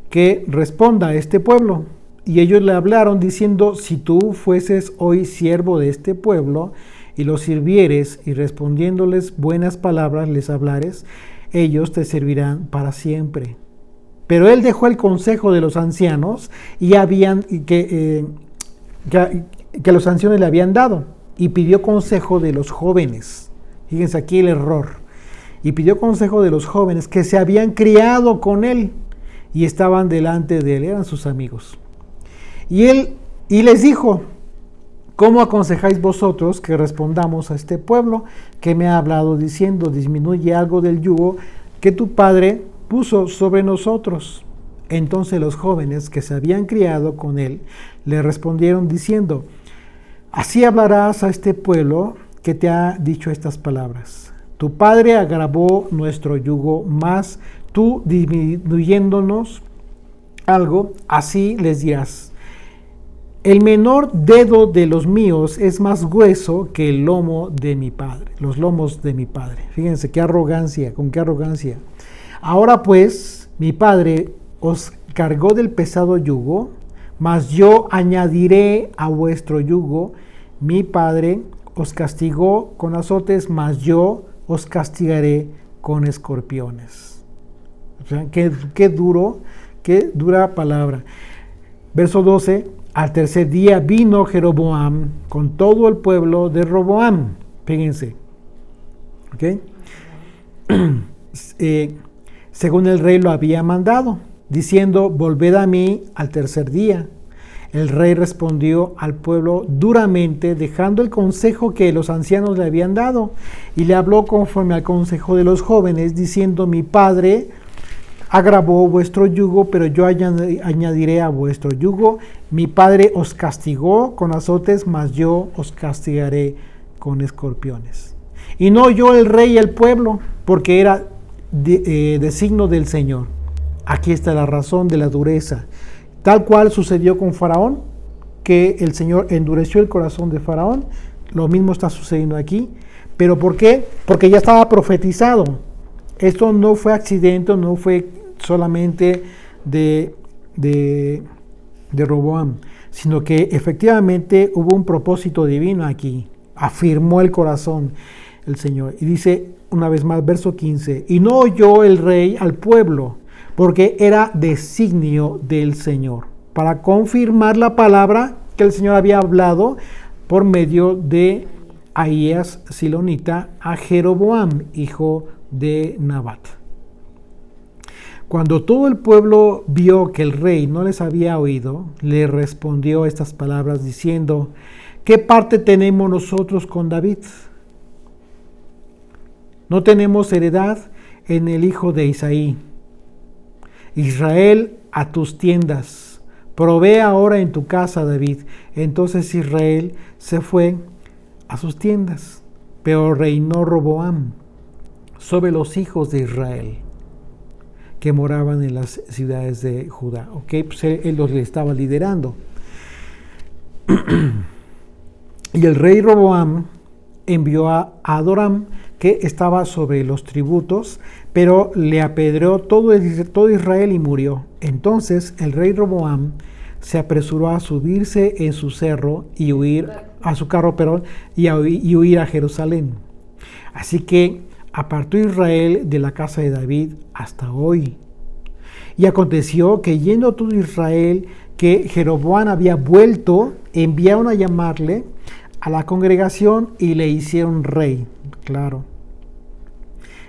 que responda a este pueblo? Y ellos le hablaron diciendo, si tú fueses hoy siervo de este pueblo y los sirvieres, y respondiéndoles buenas palabras les hablares, ellos te servirán para siempre. Pero él dejó el consejo de los ancianos que los ancianos le habían dado, y pidió consejo de los jóvenes. Fíjense aquí el error. Y pidió consejo de los jóvenes que se habían criado con él y estaban delante de él, eran sus amigos. Y les dijo, ¿cómo aconsejáis vosotros que respondamos a este pueblo que me ha hablado diciendo, disminuye algo del yugo que tu padre puso sobre nosotros? Entonces los jóvenes que se habían criado con él le respondieron diciendo, así hablarás a este pueblo que te ha dicho estas palabras. Tu padre agravó nuestro yugo, mas tú disminuyéndonos algo, así les dirás. El menor dedo de los míos es más grueso que el lomo de mi padre, los lomos de mi padre. Fíjense qué arrogancia, con qué arrogancia. Ahora pues, mi padre os cargó del pesado yugo, mas yo añadiré a vuestro yugo. Mi padre os castigó con azotes, mas yo os castigaré con escorpiones. O sea, qué dura palabra. Verso 12, al tercer día vino Jeroboam con todo el pueblo de Roboam. Fíjense. ¿Okay? Según el rey lo había mandado, diciendo, volved a mí al tercer día. El rey respondió al pueblo duramente, dejando el consejo que los ancianos le habían dado, y le habló conforme al consejo de los jóvenes, diciendo, mi padre agravó vuestro yugo, pero yo añadiré a vuestro yugo. Mi padre os castigó con azotes, mas yo os castigaré con escorpiones. Y no oyó el rey y el pueblo, porque era designo del Señor. Aquí está la razón de la dureza. Tal cual sucedió con Faraón, que el Señor endureció el corazón de Faraón, lo mismo está sucediendo aquí. ¿Pero por qué? Porque ya estaba profetizado. Esto no fue accidente, no fue solamente de Roboam, sino que efectivamente hubo un propósito divino aquí. Afirmó el corazón el Señor. Y dice una vez más, verso 15, y no oyó el rey al pueblo, porque era designio del Señor, para confirmar la palabra que el Señor había hablado por medio de Ahías Silonita a Jeroboam, hijo de Nabat. Cuando todo el pueblo vio que el rey no les había oído, le respondió estas palabras diciendo, ¿qué parte tenemos nosotros con David? No tenemos heredad en el hijo de Isaí. Israel, a tus tiendas, provee ahora en tu casa, David. Entonces Israel se fue a sus tiendas, pero reinó Roboam sobre los hijos de Israel que moraban en las ciudades de Judá. Pues él los estaba liderando. Y el rey Roboam envió a Adoram, que estaba sobre los tributos, pero le apedreó todo Israel y murió. Entonces el rey Roboam se apresuró a subirse en su cerro y huir a su carro, y huir a Jerusalén. Así que apartó Israel de la casa de David hasta hoy. Y aconteció que yendo todo Israel, que Jeroboam había vuelto, enviaron a llamarle a la congregación y le hicieron rey. Claro.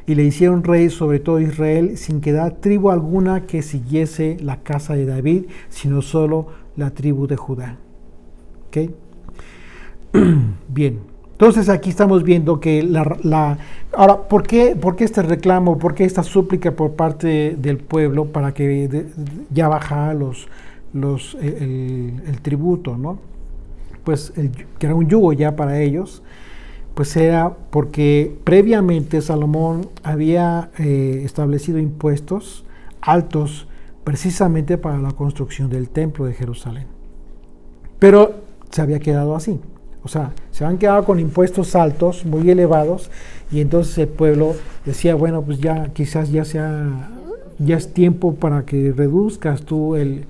Y le hicieron rey sobre todo Israel, sin quedar tribu alguna que siguiese la casa de David, sino solo la tribu de Judá. ¿Ok? Bien. Entonces aquí estamos viendo que ahora, ¿por qué este reclamo, por qué esta súplica por parte del pueblo para que ya bajara el tributo, ¿no? Pues que era un yugo ya para ellos, pues era porque previamente Salomón había establecido impuestos altos precisamente para la construcción del templo de Jerusalén. Pero se había quedado así. O sea, se han quedado con impuestos altos, muy elevados, y entonces el pueblo decía, bueno, pues ya quizás ya es tiempo para que reduzcas tú el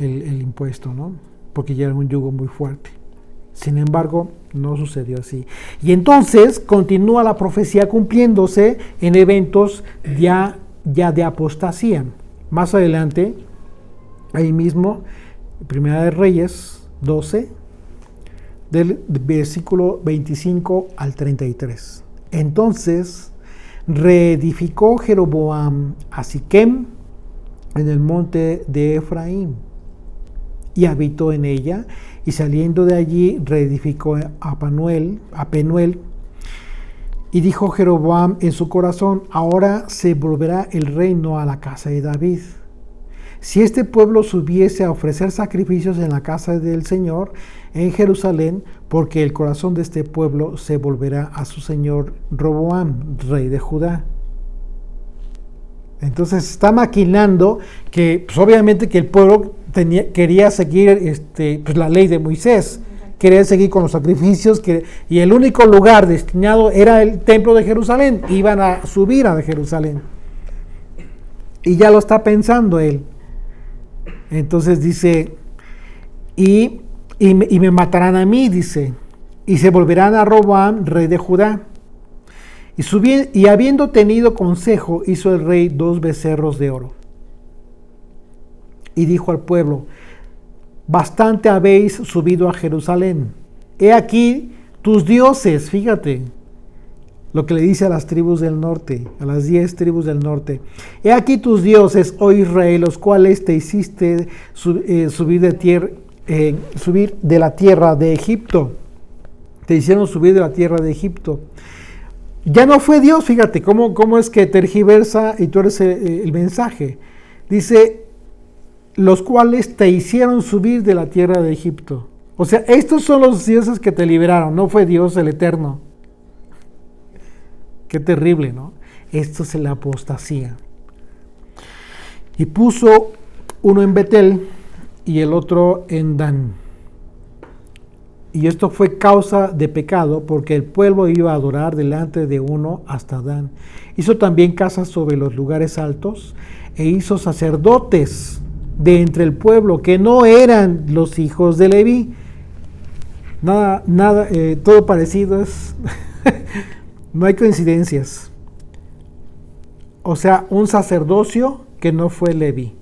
impuesto, ¿no? Porque ya era un yugo muy fuerte. Sin embargo, no sucedió así. Y entonces continúa la profecía cumpliéndose en eventos ya de apostasía. Más adelante, ahí mismo, Primera de Reyes 12, del versículo 25 al 33. Entonces reedificó Jeroboam a Siquem en el monte de Efraín y habitó en ella, y saliendo de allí reedificó a Penuel. Y dijo Jeroboam en su corazón: ahora se volverá el reino a la casa de David. Si este pueblo subiese a ofrecer sacrificios en la casa del Señor en Jerusalén, porque el corazón de este pueblo se volverá a su señor Roboam, rey de Judá. Entonces está maquinando que, pues obviamente que el pueblo quería seguir pues la ley de Moisés, quería seguir con los sacrificios, y el único lugar destinado era el templo de Jerusalén. Iban a subir a Jerusalén. Y ya lo está pensando él. Entonces dice, y me matarán a mí, dice, y se volverán a Roboam, rey de Judá. Y habiendo tenido consejo, hizo el rey 2 becerros de oro. Y dijo al pueblo: bastante habéis subido a Jerusalén. He aquí tus dioses, fíjate lo que le dice a las tribus del norte, a las 10 tribus del norte. He aquí tus dioses, oh Israel, los cuales te hiciste subir de la tierra de Egipto. Te hicieron subir de la tierra de Egipto. Ya no fue Dios, fíjate cómo es que tergiversa y tú eres el mensaje. Dice, los cuales te hicieron subir de la tierra de Egipto. O sea, estos son los dioses que te liberaron, no fue Dios el Eterno. Qué terrible, ¿no? Esto es la apostasía. Y puso uno en Betel y el otro en Dan. Y esto fue causa de pecado, porque el pueblo iba a adorar delante de uno hasta Dan. Hizo también casas sobre los lugares altos, e hizo sacerdotes de entre el pueblo, que no eran los hijos de Leví. Todo parecido es... No hay coincidencias. O sea, un sacerdocio que no fue Leví.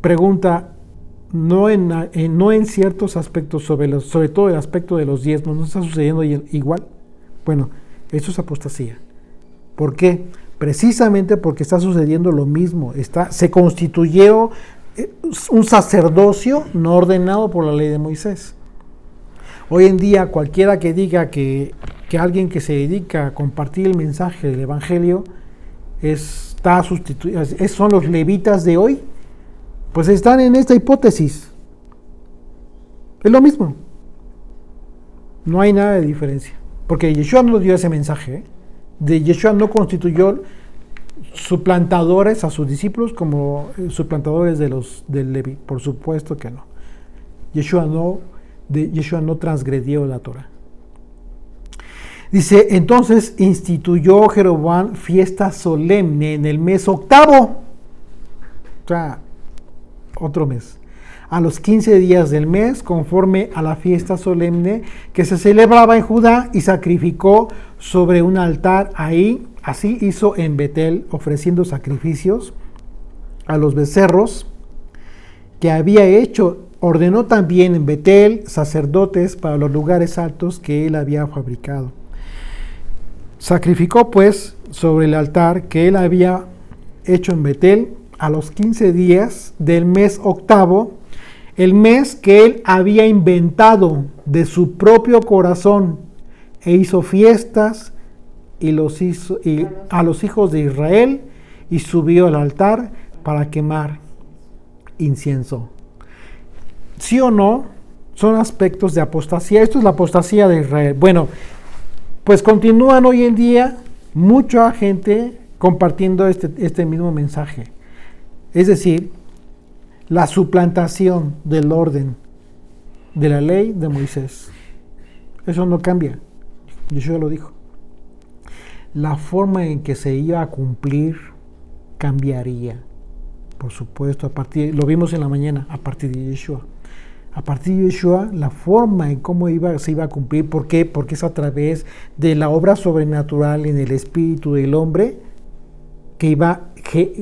Pregunta, no en ciertos aspectos, sobre todo el aspecto de los diezmos, ¿no está sucediendo igual? Bueno, eso es apostasía. ¿Por qué? Precisamente porque está sucediendo lo mismo. Se constituyó un sacerdocio no ordenado por la ley de Moisés. Hoy en día, cualquiera que diga que alguien que se dedica a compartir el mensaje del Evangelio está sustituido, son los levitas de hoy, pues están en esta hipótesis. Es lo mismo. No hay nada de diferencia. Porque Yeshua no dio ese mensaje. Yeshua no constituyó suplantadores a sus discípulos como suplantadores del Leví. Por supuesto que no. Yeshua no transgredió la Torah. Dice, entonces instituyó Jeroboam fiesta solemne en el mes 8. O sea, otro mes. A los 15 días del mes, conforme a la fiesta solemne que se celebraba en Judá, y sacrificó sobre un altar ahí. Así hizo en Betel, ofreciendo sacrificios a los becerros que había hecho. Ordenó también en Betel sacerdotes para los lugares altos que él había fabricado. Sacrificó pues sobre el altar que él había hecho en Betel a los 15 días del mes octavo, el mes que él había inventado de su propio corazón, e hizo fiestas a los hijos de Israel, y subió al altar para quemar incienso. ¿Sí o no? Son aspectos de apostasía. Esto es la apostasía de Israel. Bueno, pues continúan hoy en día mucha gente compartiendo este mismo mensaje. Es decir, la suplantación del orden de la ley de Moisés. Eso no cambia. Yeshua lo dijo. La forma en que se iba a cumplir cambiaría. Por supuesto, lo vimos en la mañana, a partir de Yeshua. A partir de Yeshua, la forma en cómo se iba a cumplir. ¿Por qué? Porque es a través de la obra sobrenatural en el espíritu del hombre que iba a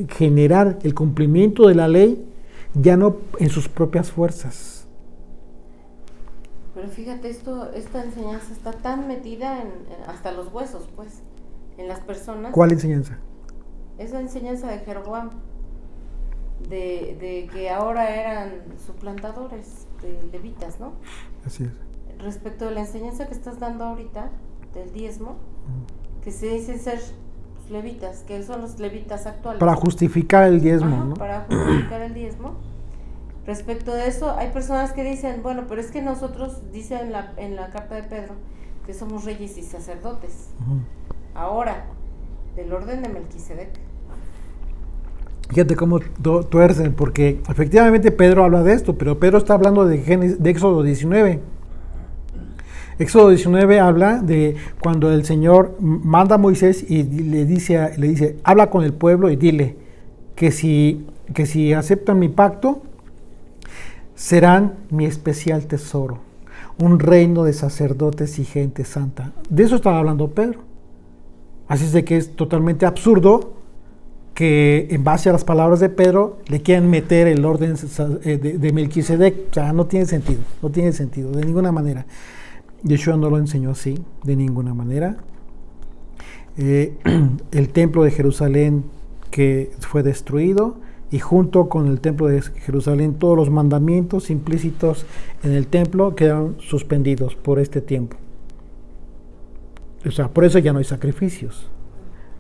generar el cumplimiento de la ley, ya no en sus propias fuerzas. Pero fíjate, esta enseñanza está tan metida hasta los huesos, pues, en las personas. ¿Cuál enseñanza? Es la enseñanza de Jeroboam, de que ahora eran suplantadores de levitas, ¿no? Así es. Respecto de la enseñanza que estás dando ahorita, del diezmo, que se dicen ser levitas, que son los levitas actuales. Para justificar el diezmo, ajá, ¿no? Para justificar el diezmo. Respecto de eso, hay personas que dicen, bueno, pero es que nosotros, dice en la carta de Pedro, que somos reyes y sacerdotes. Ahora, del orden de Melquisedec. Fíjate cómo tuercen, porque efectivamente Pedro habla de esto, pero Pedro está hablando de Éxodo 19. Éxodo 19 habla de cuando el Señor manda a Moisés y le dice, habla con el pueblo y dile que si aceptan mi pacto, serán mi especial tesoro, un reino de sacerdotes y gente santa. De eso estaba hablando Pedro. Así es de que es totalmente absurdo que en base a las palabras de Pedro le quieran meter el orden de Melquisedec. O sea, no tiene sentido, de ninguna manera. Yeshua no lo enseñó así, de ninguna manera. El templo de Jerusalén que fue destruido, y junto con el templo de Jerusalén todos los mandamientos implícitos en el templo quedaron suspendidos por este tiempo. O sea, por eso ya no hay sacrificios.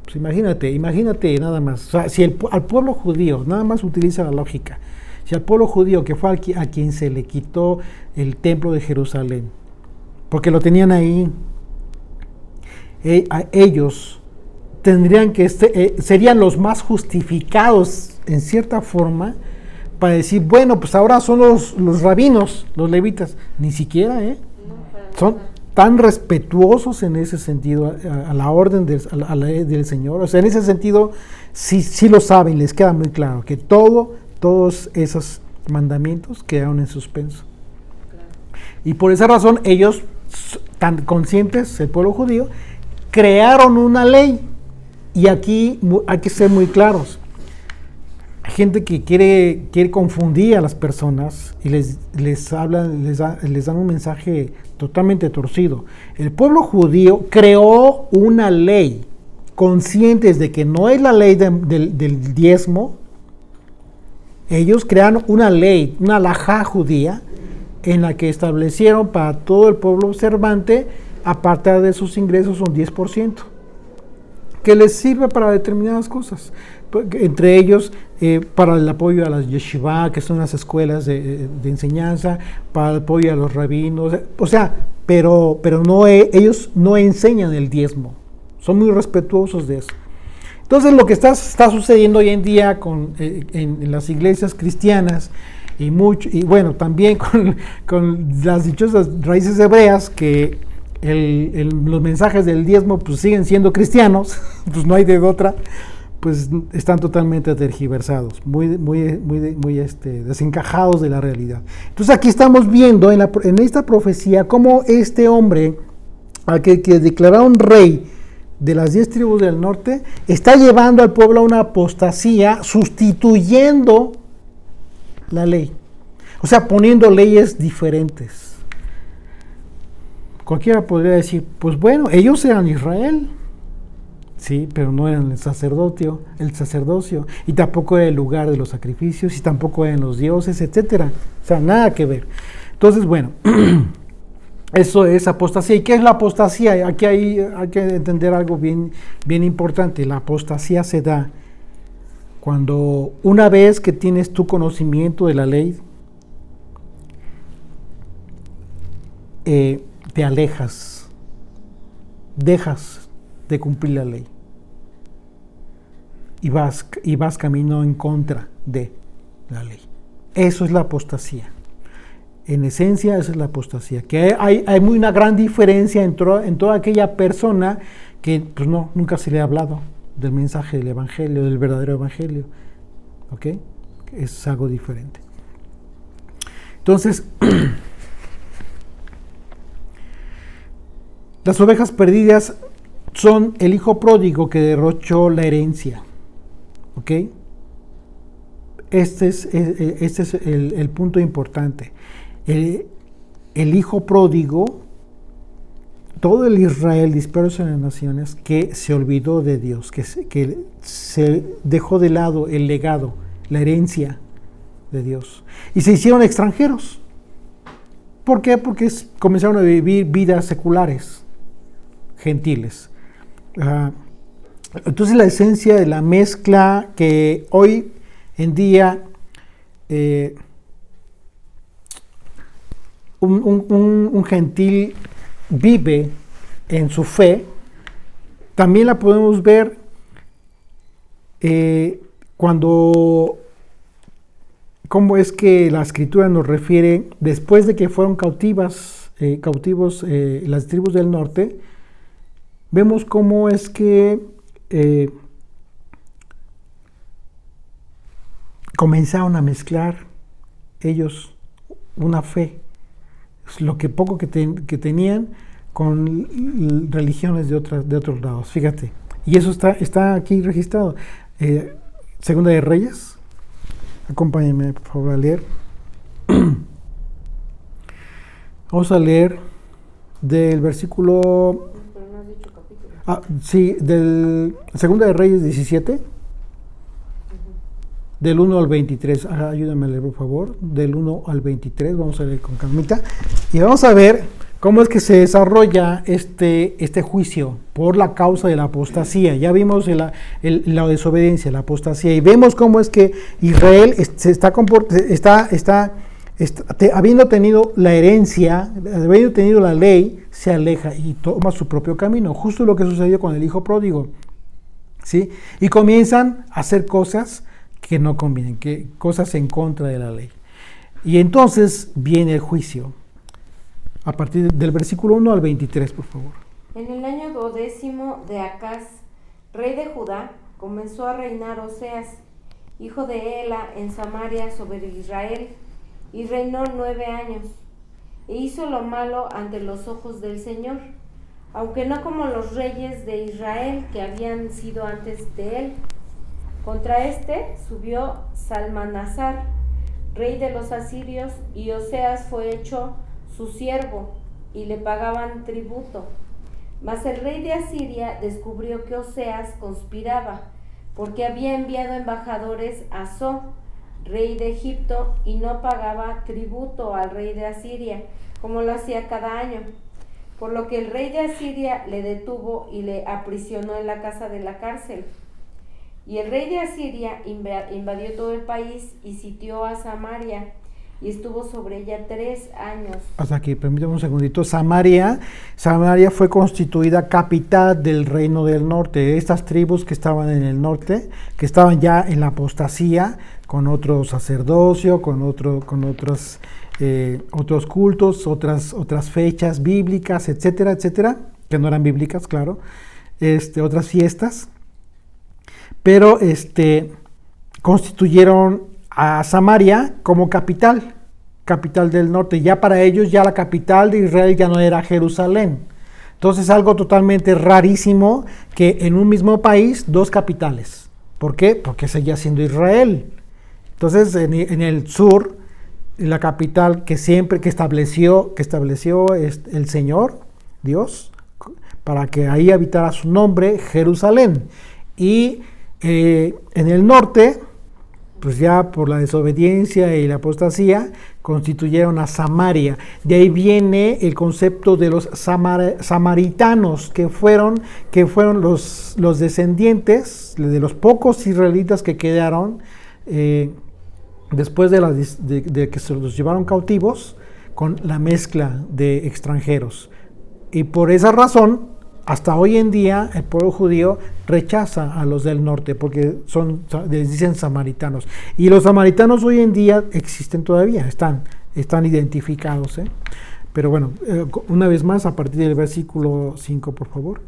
Pues imagínate nada más. O sea, si al pueblo judío, nada más utiliza la lógica, si al pueblo judío que fue a quien se le quitó el templo de Jerusalén, porque lo tenían ahí, ellos tendrían que serían los más justificados en cierta forma para decir, bueno, pues ahora son los rabinos, los levitas. Ni siquiera, son tan respetuosos en ese sentido a la orden a la ley del Señor. O sea, en ese sentido sí lo saben, les queda muy claro que todos esos mandamientos quedaron en suspenso. Claro. Y por esa razón ellos, tan conscientes, el pueblo judío, crearon una ley. Y aquí hay que ser muy claros. Hay gente que quiere confundir a las personas y les dan un mensaje totalmente torcido. El pueblo judío creó una ley, conscientes de que no es la ley del diezmo. Ellos crearon una ley, una halajá judía, en la que establecieron para todo el pueblo observante apartar de sus ingresos un 10%, que les sirve para determinadas cosas, entre ellos para el apoyo a las yeshivá, que son las escuelas de enseñanza, para el apoyo a los rabinos, o sea, pero no, ellos no enseñan el diezmo, son muy respetuosos de eso. Entonces lo que está sucediendo hoy en día en las iglesias cristianas, y bueno, también con las dichosas raíces hebreas, que los mensajes del diezmo pues siguen siendo cristianos, pues no hay de otra, pues están totalmente tergiversados, muy desencajados de la realidad. Entonces aquí estamos viendo en esta profecía cómo este hombre, al que declararon rey de las 10 tribus del norte, está llevando al pueblo a una apostasía, sustituyendo la ley. O sea, poniendo leyes diferentes. Cualquiera podría decir, pues bueno, ellos eran Israel. Sí, pero no eran el sacerdocio, y tampoco era el lugar de los sacrificios, y tampoco eran los dioses, etcétera. O sea, nada que ver. Entonces, bueno, eso es apostasía. ¿Y qué es la apostasía? Aquí hay que entender algo bien importante. La apostasía se da cuando una vez que tienes tu conocimiento de la ley, te alejas, dejas de cumplir la ley y vas camino en contra de la ley. Eso es la apostasía. En esencia, esa es la apostasía. Que hay una gran diferencia en toda aquella persona que pues nunca se le ha hablado del mensaje del evangelio, del verdadero evangelio. ¿Ok? Es algo diferente. Entonces, las ovejas perdidas son el hijo pródigo que derrochó la herencia. ¿Ok? Este es el punto importante. El hijo pródigo, todo el Israel disperso en las naciones, que se olvidó de Dios, que se dejó de lado el legado, la herencia de Dios, y se hicieron extranjeros. ¿Por qué? Porque comenzaron a vivir vidas seculares, gentiles. Entonces la esencia de la mezcla que hoy en día un gentil vive en su fe, también la podemos ver cuando, cómo es que la escritura nos refiere, después de que fueron cautivos las tribus del norte, vemos cómo es que comenzaron a mezclar ellos una fe, lo que poco que tenían, con religiones de otros lados. Fíjate, y eso está aquí registrado. Segunda de Reyes, acompáñenme por favor a leer. Vamos a leer del versículo, sí, del Segunda de Reyes 17, del 1 al 23. Ayúdame a leer, por favor. Del 1 al 23, vamos a leer con calmita. Y vamos a ver cómo es que se desarrolla este juicio por la causa de la apostasía. Ya vimos la desobediencia, la apostasía, y vemos cómo es que Israel habiendo tenido la herencia, habiendo tenido la ley, se aleja y toma su propio camino. Justo lo que sucedió con el hijo pródigo. ¿Sí? Y comienzan a hacer cosas que no convienen, cosas en contra de la ley. Y entonces viene el juicio. A partir del versículo 1 al 23, por favor. En el año 12 de Acaz, rey de Judá, comenzó a reinar Oseas, hijo de Ela, en Samaria sobre Israel, y reinó 9 años, e hizo lo malo ante los ojos del Señor, aunque no como los reyes de Israel que habían sido antes de él. Contra este subió Salmanasar, rey de los asirios, y Oseas fue hecho su siervo, y le pagaban tributo. Mas el rey de Asiria descubrió que Oseas conspiraba, porque había enviado embajadores a So, rey de Egipto, y no pagaba tributo al rey de Asiria, como lo hacía cada año. Por lo que el rey de Asiria le detuvo y le aprisionó en la casa de la cárcel. Y el rey de Asiria invadió todo el país y sitió a Samaria, y estuvo sobre ella 3 años. Hasta aquí, permítame un segundito. Samaria fue constituida capital del reino del norte. Estas tribus que estaban en el norte, que estaban ya en la apostasía, con otro sacerdocio, con otros cultos, otras fechas bíblicas, etcétera, etcétera, que no eran bíblicas, claro, otras fiestas. pero constituyeron a Samaria como capital del norte. Ya para ellos, ya la capital de Israel ya no era Jerusalén. Entonces, algo totalmente rarísimo que en un mismo país, dos capitales. ¿Por qué? Porque seguía siendo Israel. Entonces, en el sur, la capital que estableció es el Señor, Dios, para que ahí habitara su nombre, Jerusalén. Y en el norte, pues ya por la desobediencia y la apostasía, constituyeron a Samaria. De ahí viene el concepto de los samaritanos, que fueron los descendientes de los pocos israelitas que quedaron después de que se los llevaron cautivos, con la mezcla de extranjeros. Y por esa razón, hasta hoy en día, el pueblo judío rechaza a los del norte, porque les dicen samaritanos. Y los samaritanos hoy en día existen todavía, están identificados. Pero bueno, una vez más, a partir del versículo 5, por favor.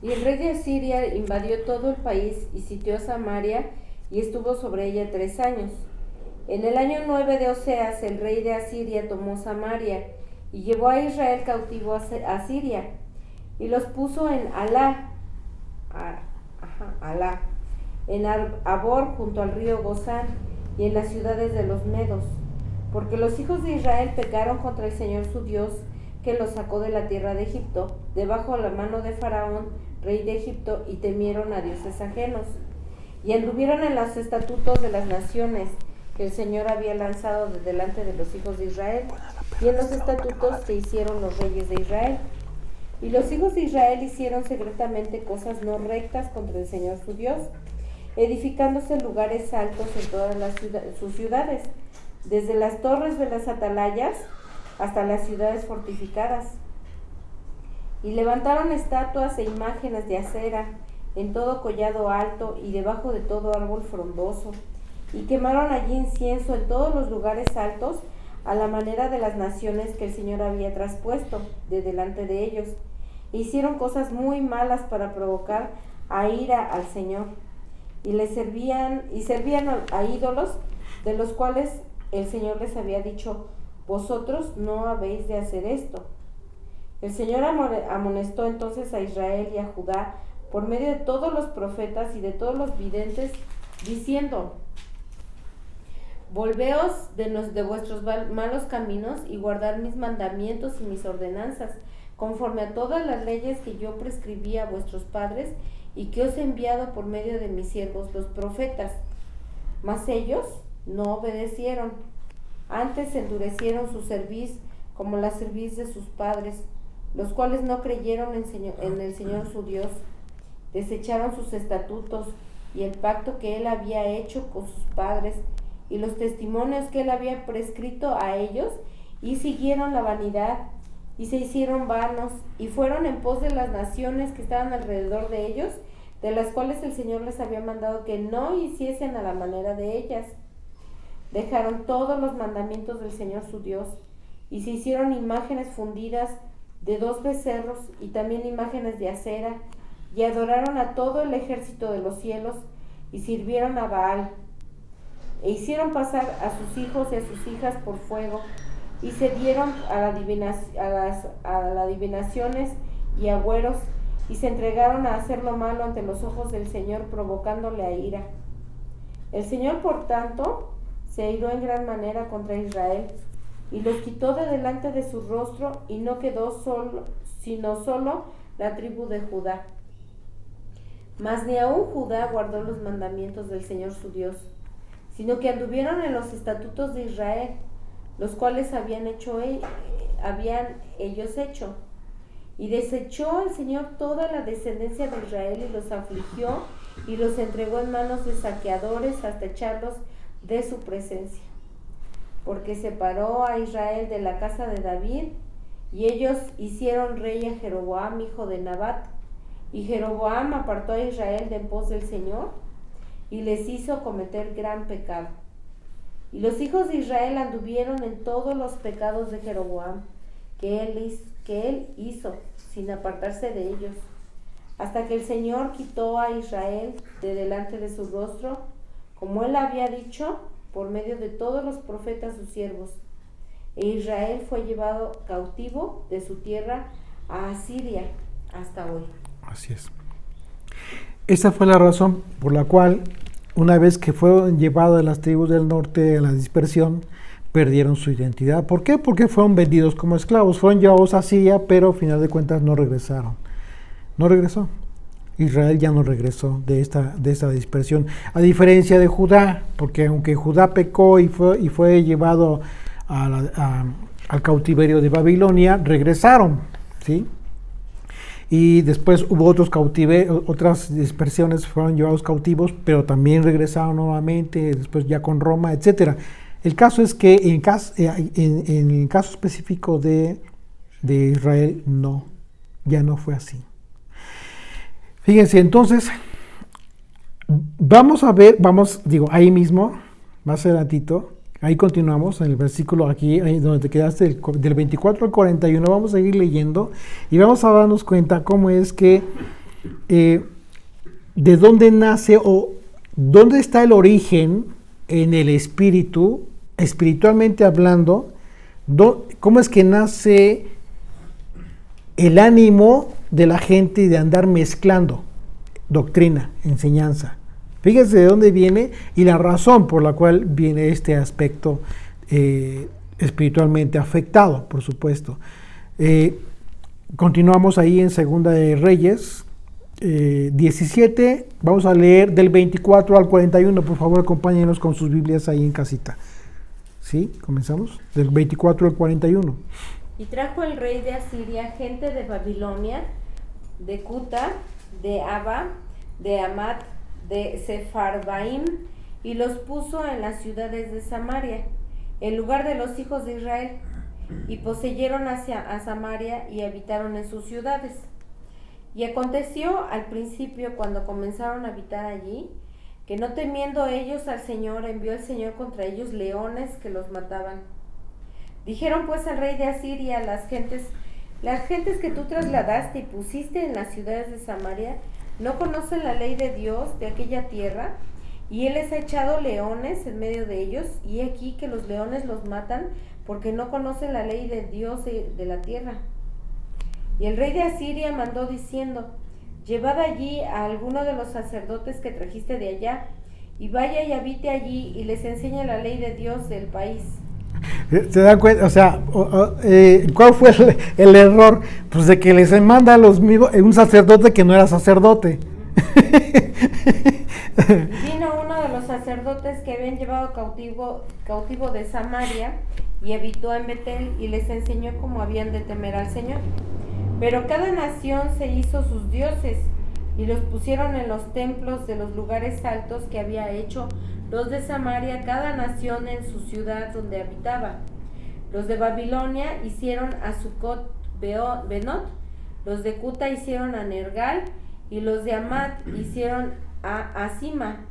Y el rey de Asiria invadió todo el país y sitió a Samaria y estuvo sobre ella 3 años. En el año 9 de Oseas, el rey de Asiria tomó Samaria y llevó a Israel cautivo a Siria y los puso en Alá, en Abor junto al río Gozán y en las ciudades de los medos, porque los hijos de Israel pecaron contra el Señor su Dios, que los sacó de la tierra de Egipto, debajo de la mano de Faraón, rey de Egipto, y temieron a dioses ajenos, y anduvieron en los estatutos de las naciones que el Señor había lanzado de delante de los hijos de Israel, y en los estatutos que hicieron los reyes de Israel. Y los hijos de Israel hicieron secretamente cosas no rectas contra el Señor su Dios, edificándose lugares altos en todas sus ciudades, desde las torres de las atalayas hasta las ciudades fortificadas. Y levantaron estatuas e imágenes de acera en todo collado alto y debajo de todo árbol frondoso, y quemaron allí incienso en todos los lugares altos, a la manera de las naciones que el Señor había traspuesto de delante de ellos. E hicieron cosas muy malas para provocar a ira al Señor, y servían a ídolos, de los cuales el Señor les había dicho: vosotros no habéis de hacer esto. El Señor amonestó entonces a Israel y a Judá por medio de todos los profetas y de todos los videntes, diciendo: volveos de vuestros malos caminos y guardad mis mandamientos y mis ordenanzas, conforme a todas las leyes que yo prescribí a vuestros padres y que os he enviado por medio de mis siervos los profetas. Mas ellos no obedecieron, antes endurecieron su cerviz como la cerviz de sus padres, los cuales no creyeron en el Señor su Dios, desecharon sus estatutos y el pacto que él había hecho con sus padres y los testimonios que él había prescrito a ellos, y siguieron la vanidad y se hicieron vanos y fueron en pos de las naciones que estaban alrededor de ellos, de las cuales el Señor les había mandado que no hiciesen a la manera de ellas. Dejaron todos los mandamientos del Señor su Dios y se hicieron imágenes fundidas de 2 becerros y también imágenes de acera, y adoraron a todo el ejército de los cielos y sirvieron a Baal, e hicieron pasar a sus hijos y a sus hijas por fuego, y se dieron a las adivinaciones y agüeros, y se entregaron a hacer lo malo ante los ojos del Señor, provocándole a ira. El Señor, por tanto, se airó en gran manera contra Israel, y los quitó de delante de su rostro, y no quedó sino solo la tribu de Judá. Mas ni aun Judá guardó los mandamientos del Señor su Dios, sino que anduvieron en los estatutos de Israel, los cuales habían ellos hecho. Y desechó el Señor toda la descendencia de Israel y los afligió y los entregó en manos de saqueadores hasta echarlos de su presencia. Porque separó a Israel de la casa de David, y ellos hicieron rey a Jeroboam, hijo de Nabat. Y Jeroboam apartó a Israel de en pos del Señor y les hizo cometer gran pecado. Y los hijos de Israel anduvieron en todos los pecados de Jeroboam, que él hizo, sin apartarse de ellos, hasta que el Señor quitó a Israel de delante de su rostro, como él había dicho por medio de todos los profetas sus siervos. E Israel fue llevado cautivo de su tierra a Asiria hasta hoy. Así es. Esa fue la razón por la cual, una vez que fueron llevadas las tribus del norte a la dispersión, perdieron su identidad. ¿Por qué? Porque fueron vendidos como esclavos, fueron llevados a Siria, pero al final de cuentas no regresaron. No regresó. Israel ya no regresó de esta dispersión. A diferencia de Judá, porque aunque Judá pecó y fue llevado al cautiverio de Babilonia, regresaron, ¿sí? Y después hubo otras dispersiones, fueron llevados cautivos, pero también regresaron nuevamente, después ya con Roma, etcétera. El caso es que en el caso específico de Israel, ya no fue así. Fíjense, entonces, vamos a ver, ahí mismo, más adelantito, ahí continuamos en el versículo aquí, ahí donde te quedaste, del 24 al 41, vamos a seguir leyendo y vamos a darnos cuenta cómo es que, de dónde nace o dónde está el origen en el espíritu, espiritualmente hablando, cómo es que nace el ánimo de la gente de andar mezclando doctrina, enseñanza. Fíjense de dónde viene y la razón por la cual viene este aspecto espiritualmente afectado, por supuesto. Continuamos ahí en Segunda de Reyes 17, vamos a leer del 24 al 41, por favor acompáñenos con sus Biblias ahí en casita. ¿Sí? Comenzamos, del 24 al 41. Y trajo el rey de Asiria gente de Babilonia, de Cuta, de Aba, de Amat, de Sepharvaim, y los puso en las ciudades de Samaria, en lugar de los hijos de Israel, y poseyeron a Samaria y habitaron en sus ciudades. Y aconteció al principio, cuando comenzaron a habitar allí, que no temiendo ellos al Señor, envió el Señor contra ellos leones que los mataban. Dijeron pues al rey de Asiria, las gentes que tú trasladaste y pusiste en las ciudades de Samaria, no conocen la ley de Dios de aquella tierra, y él les ha echado leones en medio de ellos, y aquí que los leones los matan, porque no conocen la ley de Dios de la tierra. Y el rey de Asiria mandó diciendo, llevad allí a alguno de los sacerdotes que trajiste de allá, y vaya y habite allí, y les enseñe la ley de Dios del país. ¿Se dan cuenta? O sea, ¿cuál fue el error? Pues de que les manda a los mismos, un sacerdote que no era sacerdote. Vino uno de los sacerdotes que habían llevado cautivo de Samaria y habitó en Betel y les enseñó cómo habían de temer al Señor. Pero cada nación se hizo sus dioses y los pusieron en los templos de los lugares altos que había hecho los de Samaria, cada nación en su ciudad donde habitaba. Los de Babilonia hicieron a Sucot Benot, los de Cuta hicieron a Nergal, y los de Amat hicieron a Asima.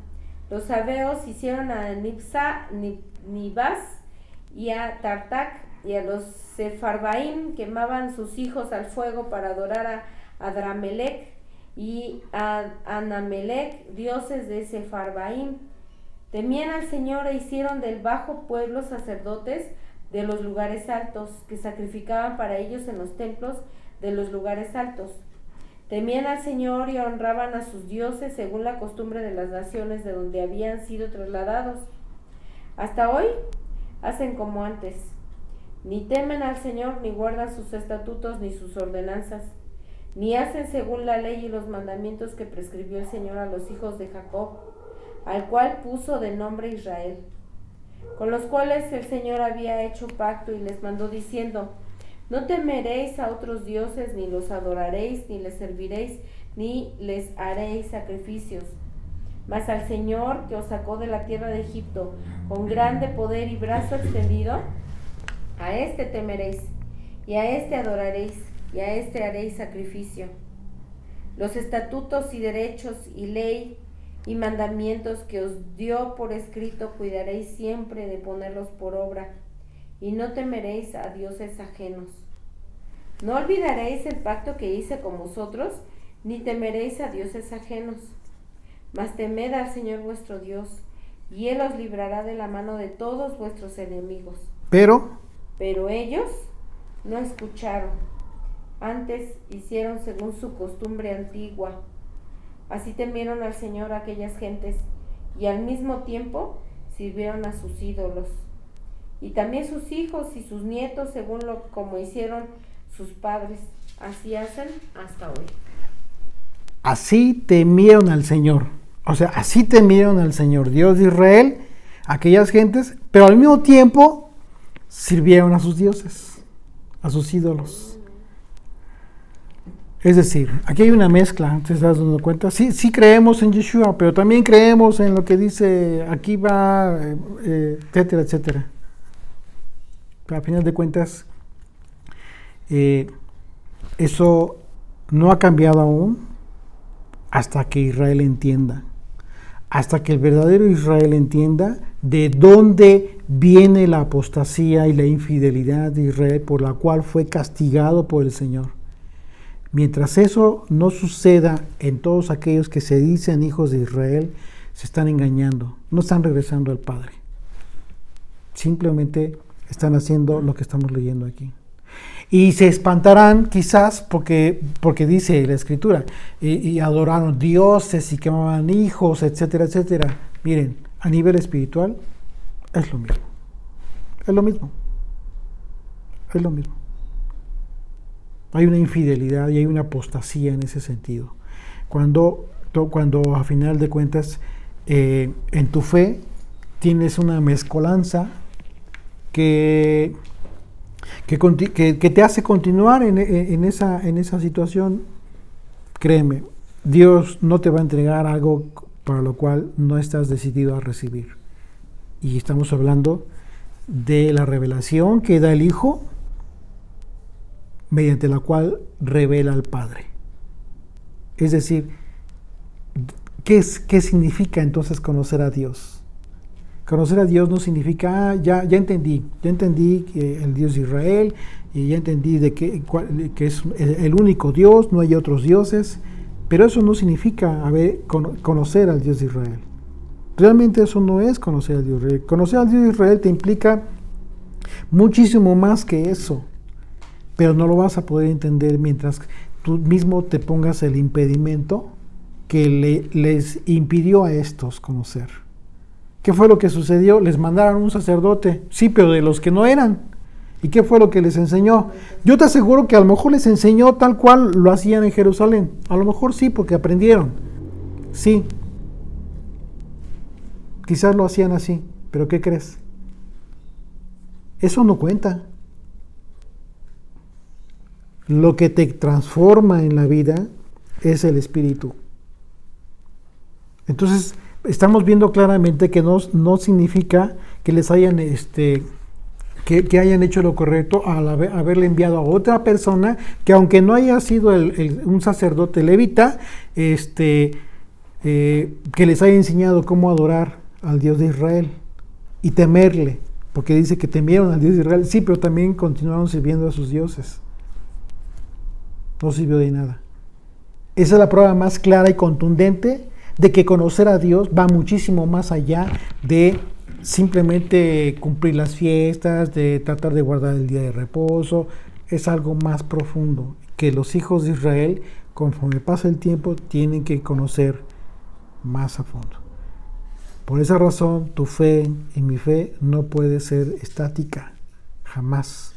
Los sabeos hicieron a Nibas y a Tartac, y a los Sepharvaim quemaban sus hijos al fuego para adorar a Adramelech y a Anamelech, dioses de Sepharvaim. Temían al Señor e hicieron del bajo pueblo sacerdotes de los lugares altos, que sacrificaban para ellos en los templos de los lugares altos. Temían al Señor y honraban a sus dioses según la costumbre de las naciones de donde habían sido trasladados. Hasta hoy hacen como antes. Ni temen al Señor, ni guardan sus estatutos, ni sus ordenanzas, ni hacen según la ley y los mandamientos que prescribió el Señor a los hijos de Jacob, al cual puso de nombre Israel, con los cuales el Señor había hecho pacto y les mandó diciendo, no temeréis a otros dioses, ni los adoraréis, ni les serviréis, ni les haréis sacrificios. Mas al Señor que os sacó de la tierra de Egipto con grande poder y brazo extendido, a éste temeréis, y a éste adoraréis, y a éste haréis sacrificio. Los estatutos y derechos y ley y mandamientos que os dio por escrito cuidaréis siempre de ponerlos por obra, y no temeréis a dioses ajenos. No olvidaréis el pacto que hice con vosotros, ni temeréis a dioses ajenos, mas temed al Señor vuestro Dios, y Él os librará de la mano de todos vuestros enemigos. Pero ellos no escucharon, antes hicieron según su costumbre antigua. Así temieron al Señor aquellas gentes, y al mismo tiempo sirvieron a sus ídolos. Y también sus hijos y sus nietos, como hicieron sus padres, así hacen hasta hoy. así temieron al Señor. O sea, así temieron al Señor, Dios de Israel, aquellas gentes, pero al mismo tiempo sirvieron a sus dioses, a sus ídolos. Es decir, aquí hay una mezcla, ¿te estás dando cuenta? Sí creemos en Yeshua, pero también creemos en lo que dice aquí va, etcétera, etcétera. Pero a final de cuentas, eso no ha cambiado aún hasta que Israel entienda. Hasta que el verdadero Israel entienda de dónde viene la apostasía y la infidelidad de Israel por la cual fue castigado por el Señor. Mientras eso no suceda en todos aquellos que se dicen hijos de Israel, se están engañando, no están regresando al Padre. Simplemente están haciendo lo que estamos leyendo aquí. Y se espantarán quizás porque dice la Escritura, y adoraron dioses y quemaban hijos, etcétera, etcétera. Miren, a nivel espiritual es lo mismo. Es lo mismo. Es lo mismo. Hay una infidelidad y hay una apostasía en ese sentido. Cuando a final de cuentas en tu fe tienes una mezcolanza que te hace continuar en esa situación, créeme, Dios no te va a entregar algo para lo cual no estás decidido a recibir. Y estamos hablando de la revelación que da el Hijo, mediante la cual revela al Padre. Es decir, ¿qué significa entonces conocer a Dios? Conocer a Dios no significa, ya entendí que el Dios de Israel, y ya entendí que es el único Dios, no hay otros dioses, pero eso no significa conocer al Dios de Israel. Realmente eso no es conocer al Dios de Israel. Conocer al Dios de Israel te implica muchísimo más que eso, pero no lo vas a poder entender mientras tú mismo te pongas el impedimento que les impidió a estos conocer. ¿Qué fue lo que sucedió? Les mandaron un sacerdote, sí, pero de los que no eran. ¿Y qué fue lo que les enseñó? Yo te aseguro que a lo mejor les enseñó tal cual lo hacían en Jerusalén. A lo mejor sí, porque aprendieron. Sí. Quizás lo hacían así, pero ¿qué crees? Eso no cuenta. Lo que te transforma en la vida es el Espíritu. Entonces, estamos viendo claramente que no significa que les hayan que hayan hecho lo correcto al haberle enviado a otra persona que, aunque no haya sido un sacerdote levita, que les haya enseñado cómo adorar al Dios de Israel y temerle, porque dice que temieron al Dios de Israel, sí, pero también continuaron sirviendo a sus dioses. No sirvió de nada. Esa es la prueba más clara y contundente de que conocer a Dios va muchísimo más allá de simplemente cumplir las fiestas, de tratar de guardar el día de reposo. Es algo más profundo que los hijos de Israel, conforme pasa el tiempo, tienen que conocer más a fondo. Por esa razón, tu fe y mi fe no puede ser estática, jamás.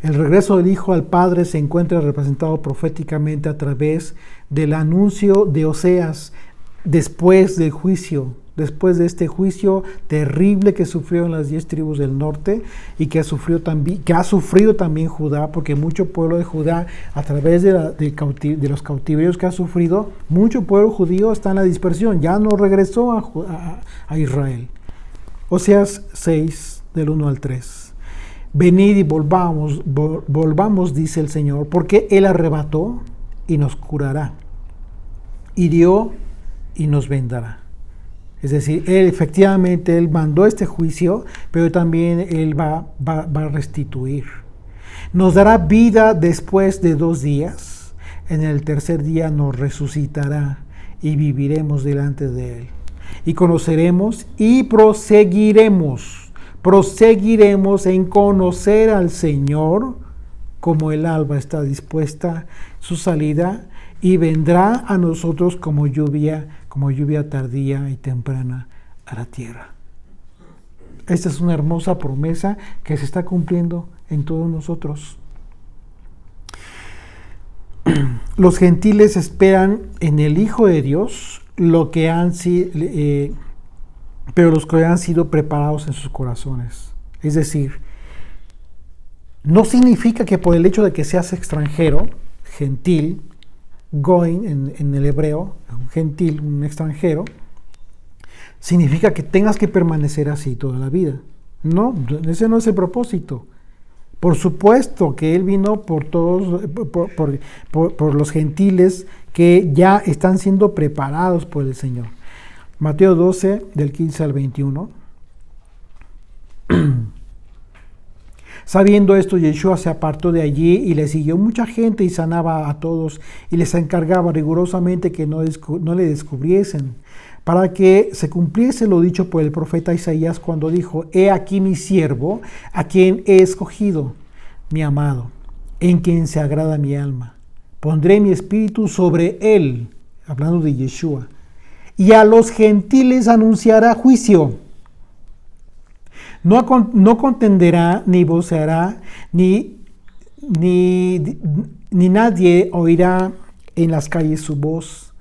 El regreso del Hijo al Padre se encuentra representado proféticamente a través del anuncio de Oseas después del juicio, después de este juicio terrible que sufrieron las 10 tribus del norte y que ha sufrido también Judá, porque mucho pueblo de Judá, a través de los cautiverios que ha sufrido, mucho pueblo judío está en la dispersión, ya no regresó a Israel. Oseas 6, del 1 al 3. Venid y volvamos, dice el Señor, porque Él arrebató y nos curará, hirió y nos vendará. Es decir, efectivamente Él mandó este juicio, pero también Él va a restituir. Nos dará vida después de 2 días. en el tercer día nos resucitará y viviremos delante de Él. Y conoceremos y proseguiremos en conocer al Señor, como el alba está dispuesta su salida, y vendrá a nosotros como lluvia tardía y temprana a la tierra. Esta es una hermosa promesa que se está cumpliendo en todos nosotros. Los gentiles esperan en el Hijo de Dios pero los que han sido preparados en sus corazones. Es decir, no significa que por el hecho de que seas extranjero, gentil, goin en el hebreo, un gentil, un extranjero, significa que tengas que permanecer así toda la vida. No, ese no es el propósito. Por supuesto que Él vino por todos, por los gentiles que ya están siendo preparados por el Señor. Mateo 12, del 15 al 21. Sabiendo esto, Yeshua se apartó de allí y le siguió mucha gente y sanaba a todos y les encargaba rigurosamente que no le descubriesen, para que se cumpliese lo dicho por el profeta Isaías cuando dijo: He aquí mi siervo, a quien he escogido, mi amado, en quien se agrada mi alma. Pondré mi espíritu sobre él, hablando de Yeshua, y a los gentiles anunciará juicio. No contenderá, ni voceará, ni nadie oirá en las calles su voz.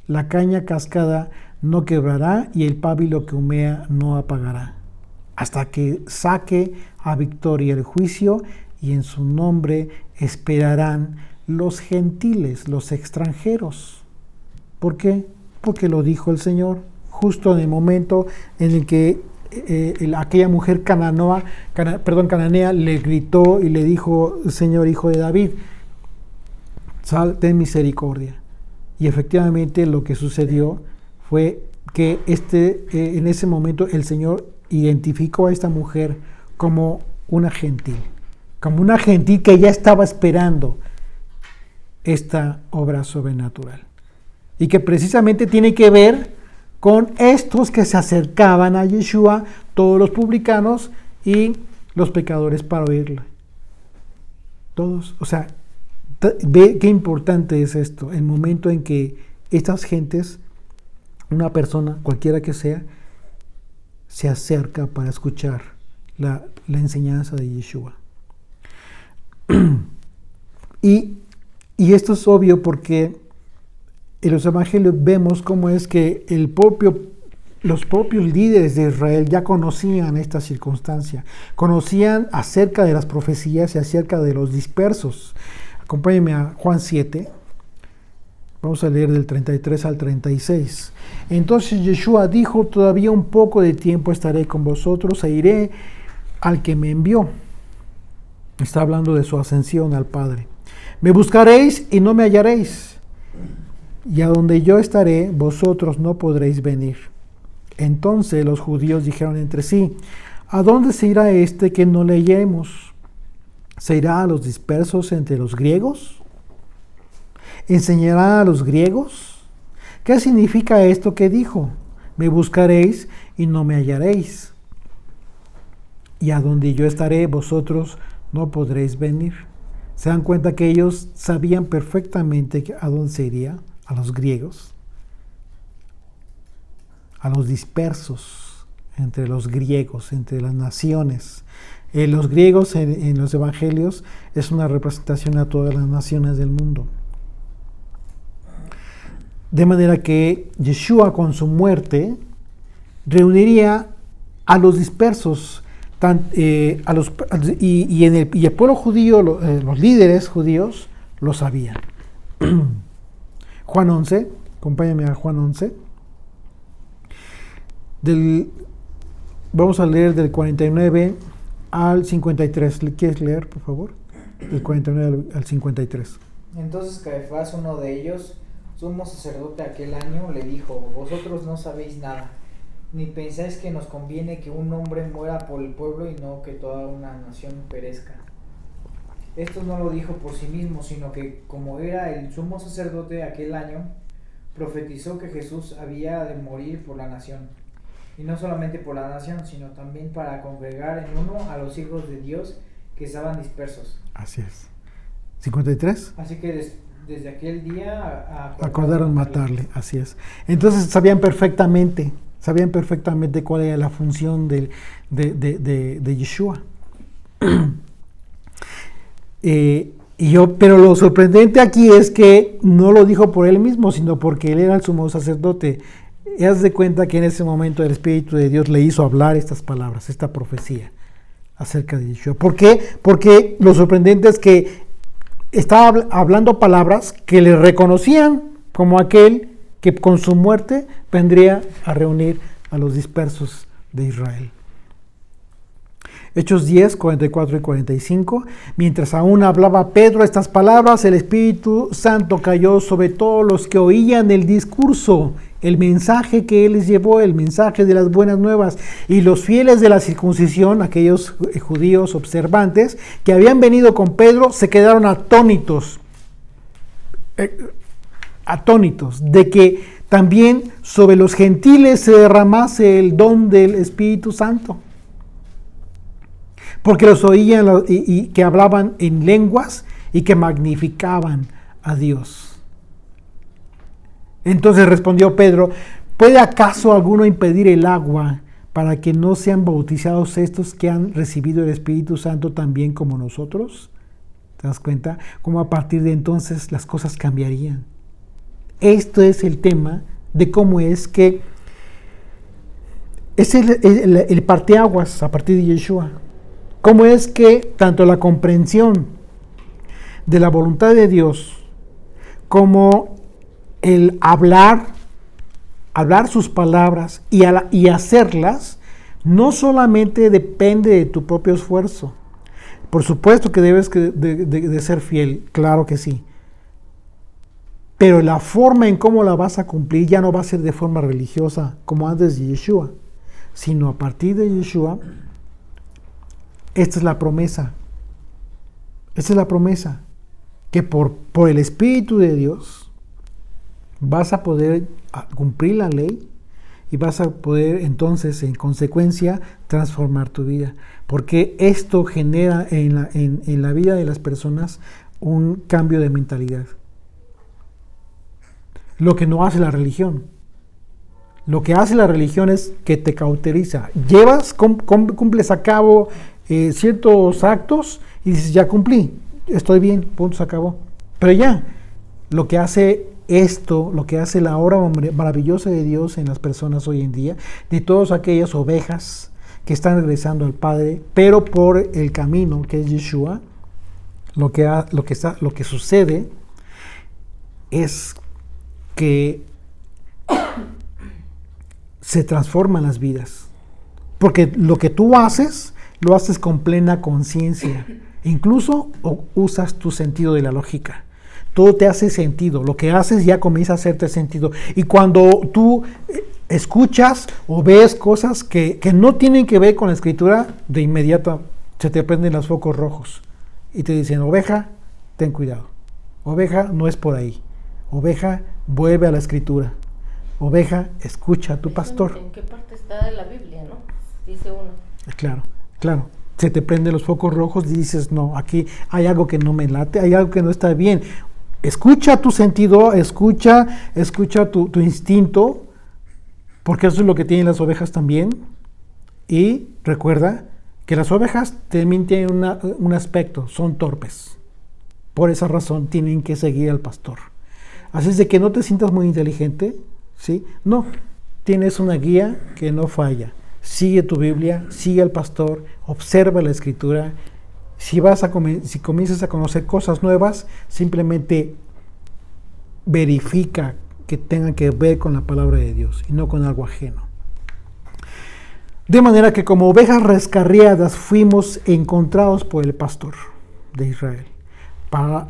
La caña cascada no quebrará y el pábilo que humea no apagará, hasta que saque a victoria el juicio, y en su nombre esperarán los gentiles, los extranjeros. ¿Por qué? Porque lo dijo el Señor, justo en el momento en el que aquella mujer cananea le gritó y le dijo: Señor, hijo de David, ten misericordia. Y efectivamente lo que sucedió fue que en ese momento el Señor identificó a esta mujer como una gentil que ya estaba esperando esta obra sobrenatural, y que precisamente tiene que ver con estos que se acercaban a Yeshua, todos los publicanos y los pecadores, para oírle. Todos, o sea, ve qué importante es esto, el momento en que estas gentes, una persona, cualquiera que sea, se acerca para escuchar la enseñanza de Yeshua. Y esto es obvio porque en los evangelios vemos cómo es que los propios líderes de Israel ya conocían esta circunstancia, conocían acerca de las profecías y acerca de los dispersos. Acompáñenme a Juan 7, vamos a leer del 33 al 36. Entonces Yeshua dijo: todavía un poco de tiempo estaré con vosotros e iré al que me envió. Está hablando de su ascensión al Padre. Me buscaréis y no me hallaréis, y a donde yo estaré, vosotros no podréis venir. Entonces los judíos dijeron entre sí: ¿a dónde se irá este que no le hallemos? ¿Se irá a los dispersos entre los griegos? ¿Enseñará a los griegos? ¿Qué significa esto que dijo? Me buscaréis y no me hallaréis, y a donde yo estaré, vosotros no podréis venir. ¿Se dan cuenta que ellos sabían perfectamente a dónde se iría? A los griegos, a los dispersos entre los griegos, entre las naciones. Los griegos en los evangelios es una representación a todas las naciones del mundo. De manera que Yeshua, con su muerte, reuniría a los dispersos, y el pueblo judío, los líderes judíos, lo sabían. Juan 11, acompáñame a Juan 11. Vamos a leer del 49 al 53. ¿Le quieres leer, por favor? Del 49 al 53. Entonces Caifás, uno de ellos, sumo sacerdote aquel año, le dijo: vosotros no sabéis nada, ni pensáis que nos conviene que un hombre muera por el pueblo y no que toda una nación perezca. Esto no lo dijo por sí mismo, sino que como era el sumo sacerdote aquel año, profetizó que Jesús había de morir por la nación. Y no solamente por la nación, sino también para congregar en uno a los hijos de Dios que estaban dispersos. Así es. 53. Así que desde aquel día acordaron matarle, así es. Entonces sabían perfectamente cuál era la función de Yeshua. Pero lo sorprendente aquí es que no lo dijo por él mismo, sino porque él era el sumo sacerdote. Haz de cuenta que en ese momento el Espíritu de Dios le hizo hablar estas palabras, esta profecía acerca de Yeshua. ¿Por qué? Porque lo sorprendente es que estaba hablando palabras que le reconocían como aquel que con su muerte vendría a reunir a los dispersos de Israel. Hechos 10, 44 y 45. Mientras aún hablaba Pedro estas palabras, el Espíritu Santo cayó sobre todos los que oían el discurso, el mensaje que él les llevó, el mensaje de las buenas nuevas. Y los fieles de la circuncisión, aquellos judíos observantes que habían venido con Pedro, se quedaron atónitos de que también sobre los gentiles se derramase el don del Espíritu Santo. Porque los oían y que hablaban en lenguas y que magnificaban a Dios. Entonces respondió Pedro: ¿puede acaso alguno impedir el agua para que no sean bautizados estos que han recibido el Espíritu Santo también como nosotros? ¿Te das cuenta? Cómo a partir de entonces las cosas cambiarían. Esto es el tema de cómo es que es el parteaguas a partir de Yeshua. Cómo es que tanto la comprensión de la voluntad de Dios como el hablar sus palabras y hacerlas, no solamente depende de tu propio esfuerzo. Por supuesto que debes de ser fiel, claro que sí. Pero la forma en cómo la vas a cumplir ya no va a ser de forma religiosa como antes de Yeshua, sino a partir de Yeshua. Esta es la promesa. Esta es la promesa. Que por el Espíritu de Dios vas a poder cumplir la ley y vas a poder entonces en consecuencia transformar tu vida. Porque esto genera en la vida de las personas un cambio de mentalidad. Lo que no hace la religión. Lo que hace la religión es que te cauteriza. Cumples a cabo ciertos actos y dices: ya cumplí, estoy bien, punto, se acabó. Pero ya, lo que hace esto, lo que hace la obra maravillosa de Dios en las personas hoy en día, de todas aquellas ovejas que están regresando al Padre, pero por el camino que es Yeshua, lo que sucede es que se transforman las vidas. Porque lo que tú haces, lo haces con plena conciencia. Incluso usas tu sentido de la lógica. Todo te hace sentido. Lo que haces ya comienza a hacerte sentido. Y cuando tú escuchas o ves cosas que no tienen que ver con la escritura, de inmediato se te prenden los focos rojos. Y te dicen: oveja, ten cuidado. Oveja, no es por ahí. Oveja, vuelve a la escritura. Oveja, escucha a tu pastor. ¿En qué parte está de la Biblia, no? Dice uno. Claro. Se te prenden los focos rojos y dices: no, aquí hay algo que no me late, hay algo que no está bien. Escucha tu sentido, escucha tu instinto, porque eso es lo que tienen las ovejas también. Y recuerda que las ovejas también tienen un aspecto, son torpes. Por esa razón tienen que seguir al pastor. Así es de que no te sientas muy inteligente, ¿sí? No, tienes una guía que no falla. Sigue tu Biblia, sigue al pastor, observa la escritura. Si comienzas a conocer cosas nuevas, simplemente verifica que tengan que ver con la palabra de Dios y no con algo ajeno. De manera que como ovejas rescarriadas fuimos encontrados por el pastor de Israel para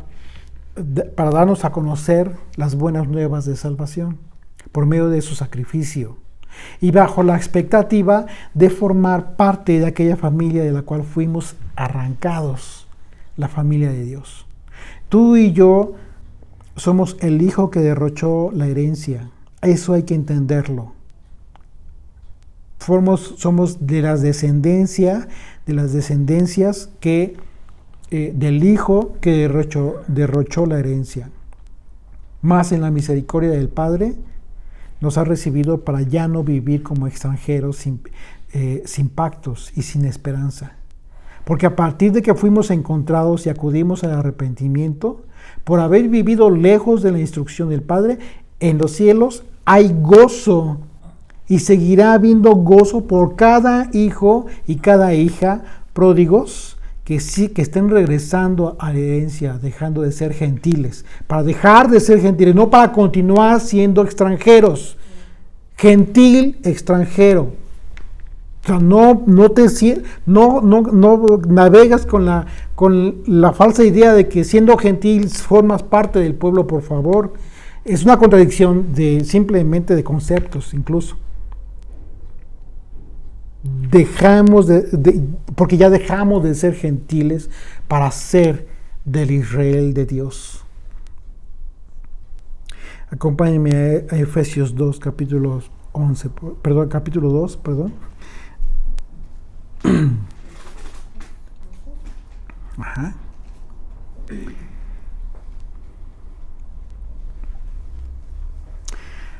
darnos a conocer las buenas nuevas de salvación por medio de su sacrificio y bajo la expectativa de formar parte de aquella familia de la cual fuimos arrancados, la familia de Dios. Tú y yo somos el hijo que derrochó la herencia. Eso hay que entenderlo. Somos de las descendencias que del hijo que derrochó la herencia. Más en la misericordia del Padre nos ha recibido para ya no vivir como extranjeros sin pactos y sin esperanza. Porque a partir de que fuimos encontrados y acudimos al arrepentimiento, por haber vivido lejos de la instrucción del Padre, en los cielos hay gozo y seguirá habiendo gozo por cada hijo y cada hija pródigos que estén regresando a la herencia, dejando de ser gentiles, para dejar de ser gentiles, no para continuar siendo extranjeros. Gentil, extranjero. O sea, no navegas con la falsa idea de que siendo gentil formas parte del pueblo, por favor. Es una contradicción simplemente de conceptos, incluso. Porque ya dejamos de ser gentiles para ser del Israel de Dios. Acompáñenme a Efesios 2, capítulo 2. Ajá.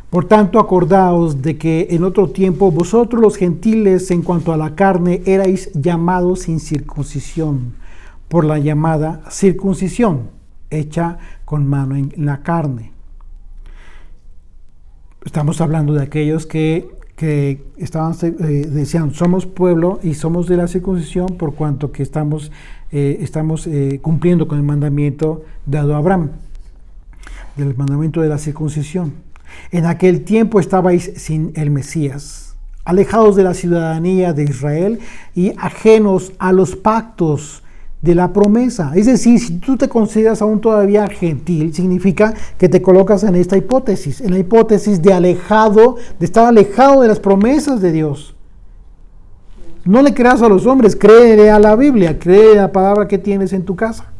Por tanto, acordaos de que en otro tiempo vosotros los gentiles en cuanto a la carne erais llamados sin circuncisión, por la llamada circuncisión, hecha con mano en la carne. Estamos hablando de aquellos que decían, somos pueblo y somos de la circuncisión por cuanto que estamos cumpliendo con el mandamiento dado a Abraham, del mandamiento de la circuncisión. En aquel tiempo estabais sin el Mesías, alejados de la ciudadanía de Israel y ajenos a los pactos de la promesa. Es decir, si tú te consideras aún todavía gentil, significa que te colocas en esta hipótesis, en la hipótesis de estar alejado de las promesas de Dios. No le creas a los hombres, créele a la Biblia, créele a la palabra que tienes en tu casa.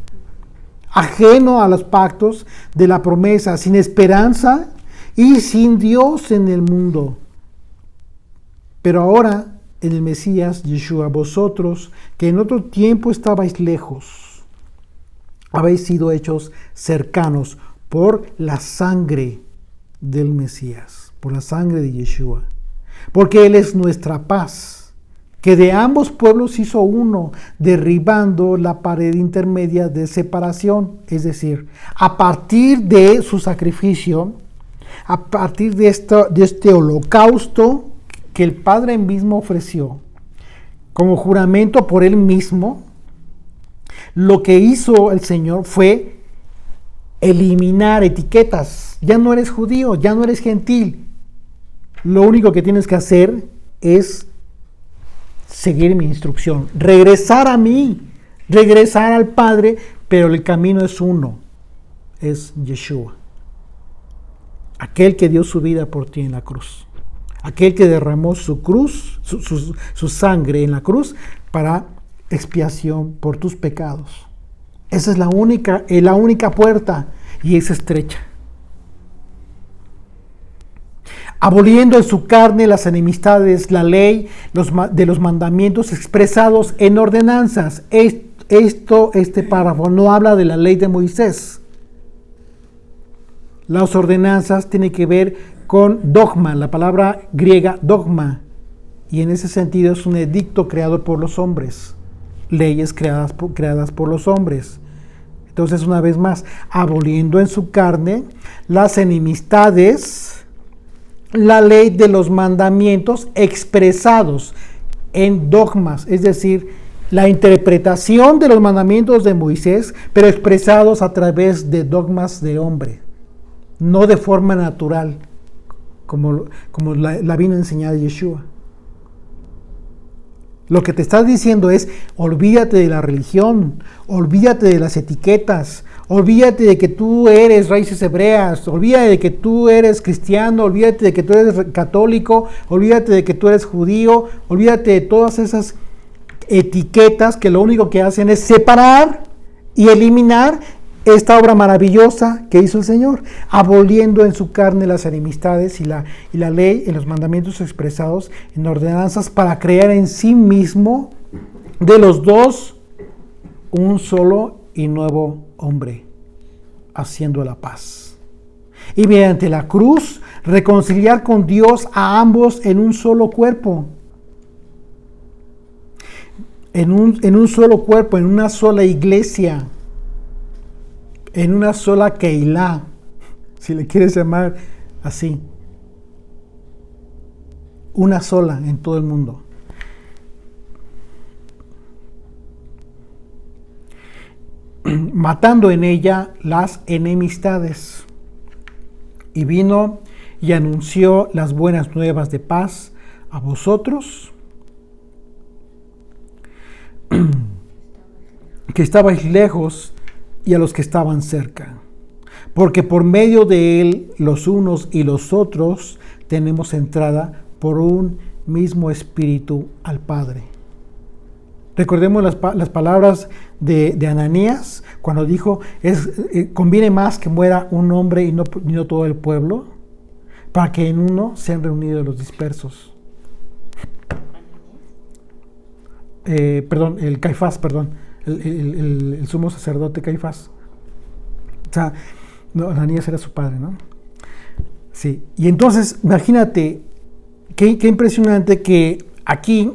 Ajeno a los pactos de la promesa, sin esperanza y sin Dios en el mundo. Pero ahora, en el Mesías, Yeshua, vosotros, que en otro tiempo estabais lejos, habéis sido hechos cercanos por la sangre del Mesías, por la sangre de Yeshua. Porque Él es nuestra paz, que de ambos pueblos hizo uno, derribando la pared intermedia de separación. Es decir, a partir de su sacrificio, a partir de este holocausto que el Padre mismo ofreció como juramento por Él mismo, lo que hizo el Señor fue eliminar etiquetas. Ya no eres judío, ya no eres gentil. Lo único que tienes que hacer es seguir mi instrucción, regresar a mí, regresar al Padre, pero el camino es uno, es Yeshua. Aquel que dio su vida por ti en la cruz. Aquel que derramó su cruz, su sangre en la cruz para expiación por tus pecados. Esa es la única puerta y es estrecha. Aboliendo en su carne las enemistades, la ley de los mandamientos expresados en ordenanzas. Este párrafo no habla de la ley de Moisés. Las ordenanzas tienen que ver con dogma, la palabra griega dogma, y en ese sentido es un edicto creado por los hombres, leyes creadas por los hombres. Entonces, una vez más, aboliendo en su carne las enemistades, la ley de los mandamientos expresados en dogmas, es decir, la interpretación de los mandamientos de Moisés, pero expresados a través de dogmas de hombre. No de forma natural, como la vino a enseñar Yeshua. Lo que te está diciendo es, olvídate de la religión, olvídate de las etiquetas, olvídate de que tú eres raíces hebreas, olvídate de que tú eres cristiano, olvídate de que tú eres católico, olvídate de que tú eres judío, olvídate de todas esas etiquetas que lo único que hacen es separar y eliminar esta obra maravillosa que hizo el Señor, aboliendo en su carne las enemistades y la ley en los mandamientos expresados en ordenanzas para crear en sí mismo de los dos un solo y nuevo hombre, haciendo la paz. Y mediante la cruz reconciliar con Dios a ambos en un solo cuerpo. En un solo cuerpo, en una sola iglesia, en una sola Keilah, si le quieres llamar así. Una sola en todo el mundo. Matando en ella las enemistades. Y vino y anunció las buenas nuevas de paz a vosotros, que estabais lejos, y a los que estaban cerca, porque por medio de él los unos y los otros tenemos entrada por un mismo espíritu al Padre. Recordemos las palabras de Ananías cuando dijo, conviene más que muera un hombre y no todo el pueblo, para que en uno sean reunidos los dispersos. El Caifás, el sumo sacerdote Caifás. O sea, no, Ananías era su padre, ¿no? Sí. Y entonces, imagínate, qué impresionante que aquí,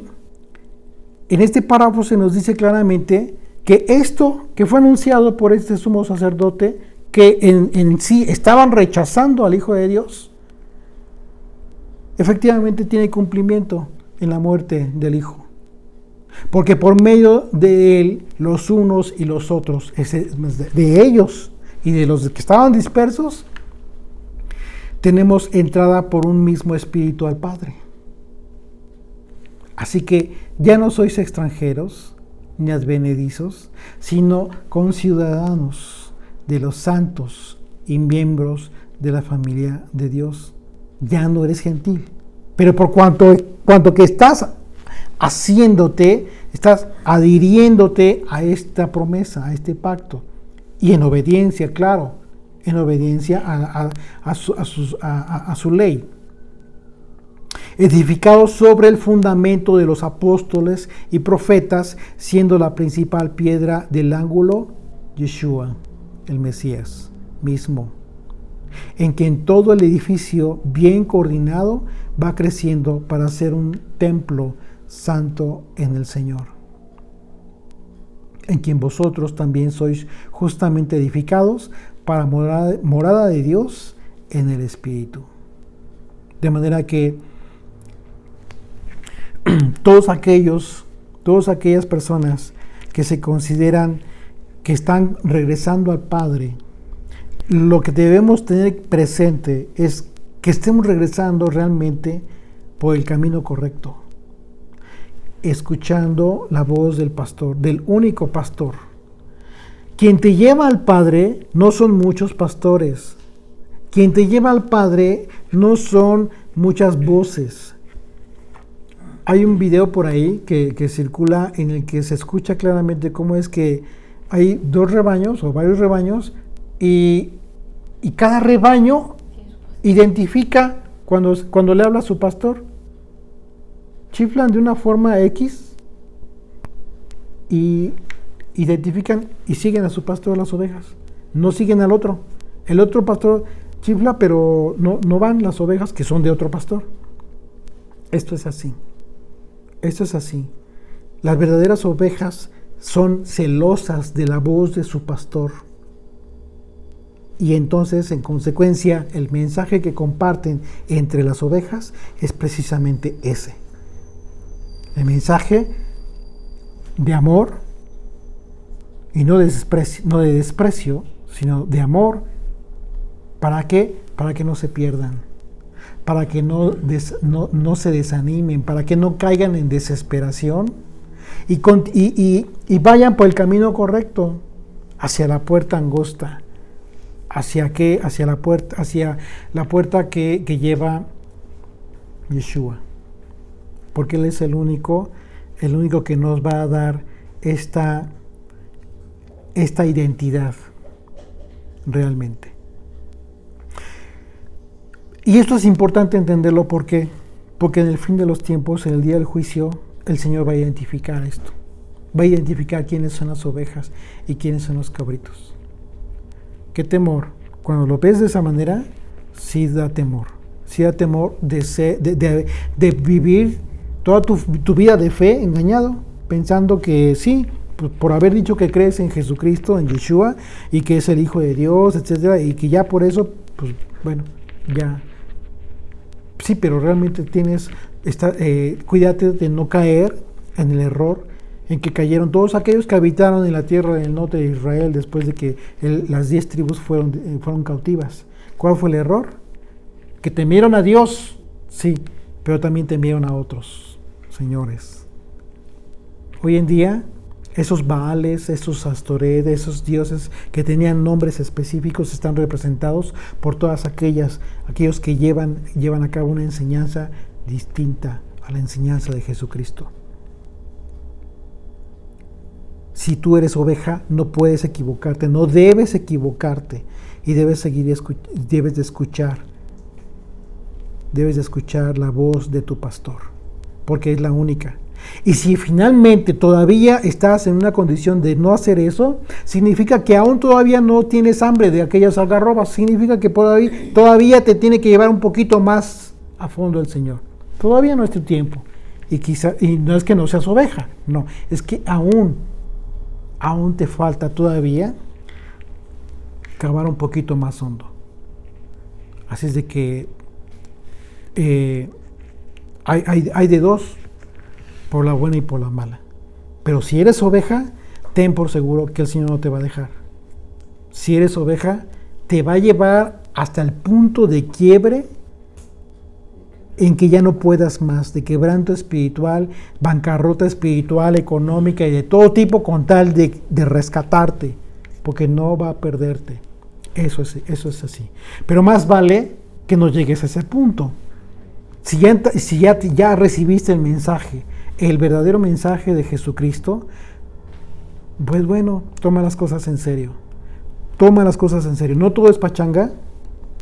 en este párrafo se nos dice claramente que esto que fue anunciado por este sumo sacerdote, que en sí estaban rechazando al Hijo de Dios, efectivamente tiene cumplimiento en la muerte del Hijo. Porque por medio de él, los unos y los otros, de ellos y de los que estaban dispersos, tenemos entrada por un mismo espíritu al Padre. Así que ya no sois extranjeros ni advenedizos, sino conciudadanos de los santos y miembros de la familia de Dios. Ya no eres gentil, pero por cuanto que estás estás adhiriéndote a esta promesa, a este pacto, y en obediencia, claro, en obediencia a su ley, edificado sobre el fundamento de los apóstoles y profetas, siendo la principal piedra del ángulo Yeshua, el Mesías mismo, en quien todo el edificio bien coordinado va creciendo para ser un templo santo en el Señor, en quien vosotros también sois justamente edificados para morada de Dios en el Espíritu. De manera que todas aquellas personas que se consideran que están regresando al Padre, lo que debemos tener presente es que estemos regresando realmente por el camino correcto, escuchando la voz del pastor, del único pastor. Quien te lleva al Padre no son muchos pastores. Quien te lleva al Padre no son muchas voces. Hay un video por ahí que circula en el que se escucha claramente cómo es que hay dos rebaños o varios rebaños y cada rebaño identifica cuando le habla a su pastor. Chiflan de una forma X y identifican y siguen a su pastor de las ovejas. No siguen al otro. El otro pastor chifla, pero no van las ovejas que son de otro pastor. Esto es así. Esto es así. Las verdaderas ovejas son celosas de la voz de su pastor. Y entonces, en consecuencia, el mensaje que comparten entre las ovejas es precisamente ese. El mensaje de amor, y no de desprecio, sino de amor. ¿Para qué? Para que no se pierdan, para que no se desanimen, para que no caigan en desesperación y vayan por el camino correcto, hacia la puerta angosta. ¿Hacia qué? Hacia la puerta que lleva Yeshua. Porque Él es el único que nos va a dar esta identidad realmente. Y esto es importante entenderlo porque en el fin de los tiempos, en el día del juicio, el Señor va a identificar esto. Va a identificar quiénes son las ovejas y quiénes son los cabritos. ¿Qué temor? Cuando lo ves de esa manera, sí da temor. Sí da temor de vivir toda tu vida de fe engañado, pensando que sí, por haber dicho que crees en Jesucristo, en Yeshua, y que es el Hijo de Dios, etcétera, y que ya por eso, pues bueno, ya. Sí, pero realmente cuídate de no caer en el error en que cayeron todos aquellos que habitaron en la tierra del norte de Israel después de que las 10 tribus fueron cautivas. ¿Cuál fue el error? Que temieron a Dios, sí, pero también temieron a otros señores. Hoy en día, esos Baales, esos Astoret, esos dioses que tenían nombres específicos están representados por todas aquellos que llevan a cabo una enseñanza distinta a la enseñanza de Jesucristo. Si tú eres oveja, no puedes equivocarte, no debes equivocarte y debes de escuchar la voz de tu pastor, porque es la única. Y si finalmente todavía estás en una condición de no hacer eso, significa que aún todavía no tienes hambre de aquellas algarrobas, significa que todavía te tiene que llevar un poquito más a fondo el Señor. Todavía no es tu tiempo. Y no es que no seas oveja, no, es que aún te falta todavía cavar un poquito más hondo. Así es de que hay de dos, por la buena y por la mala. Pero si eres oveja, ten por seguro que el Señor no te va a dejar. Si eres oveja, te va a llevar hasta el punto de quiebre en que ya no puedas más, de quebranto espiritual, bancarrota espiritual, económica y de todo tipo con tal de rescatarte, porque no va a perderte. Eso es así. Pero más vale que no llegues a ese punto. Si ya recibiste el mensaje, el verdadero mensaje de Jesucristo, pues bueno, toma las cosas en serio. Toma las cosas en serio. No todo es pachanga,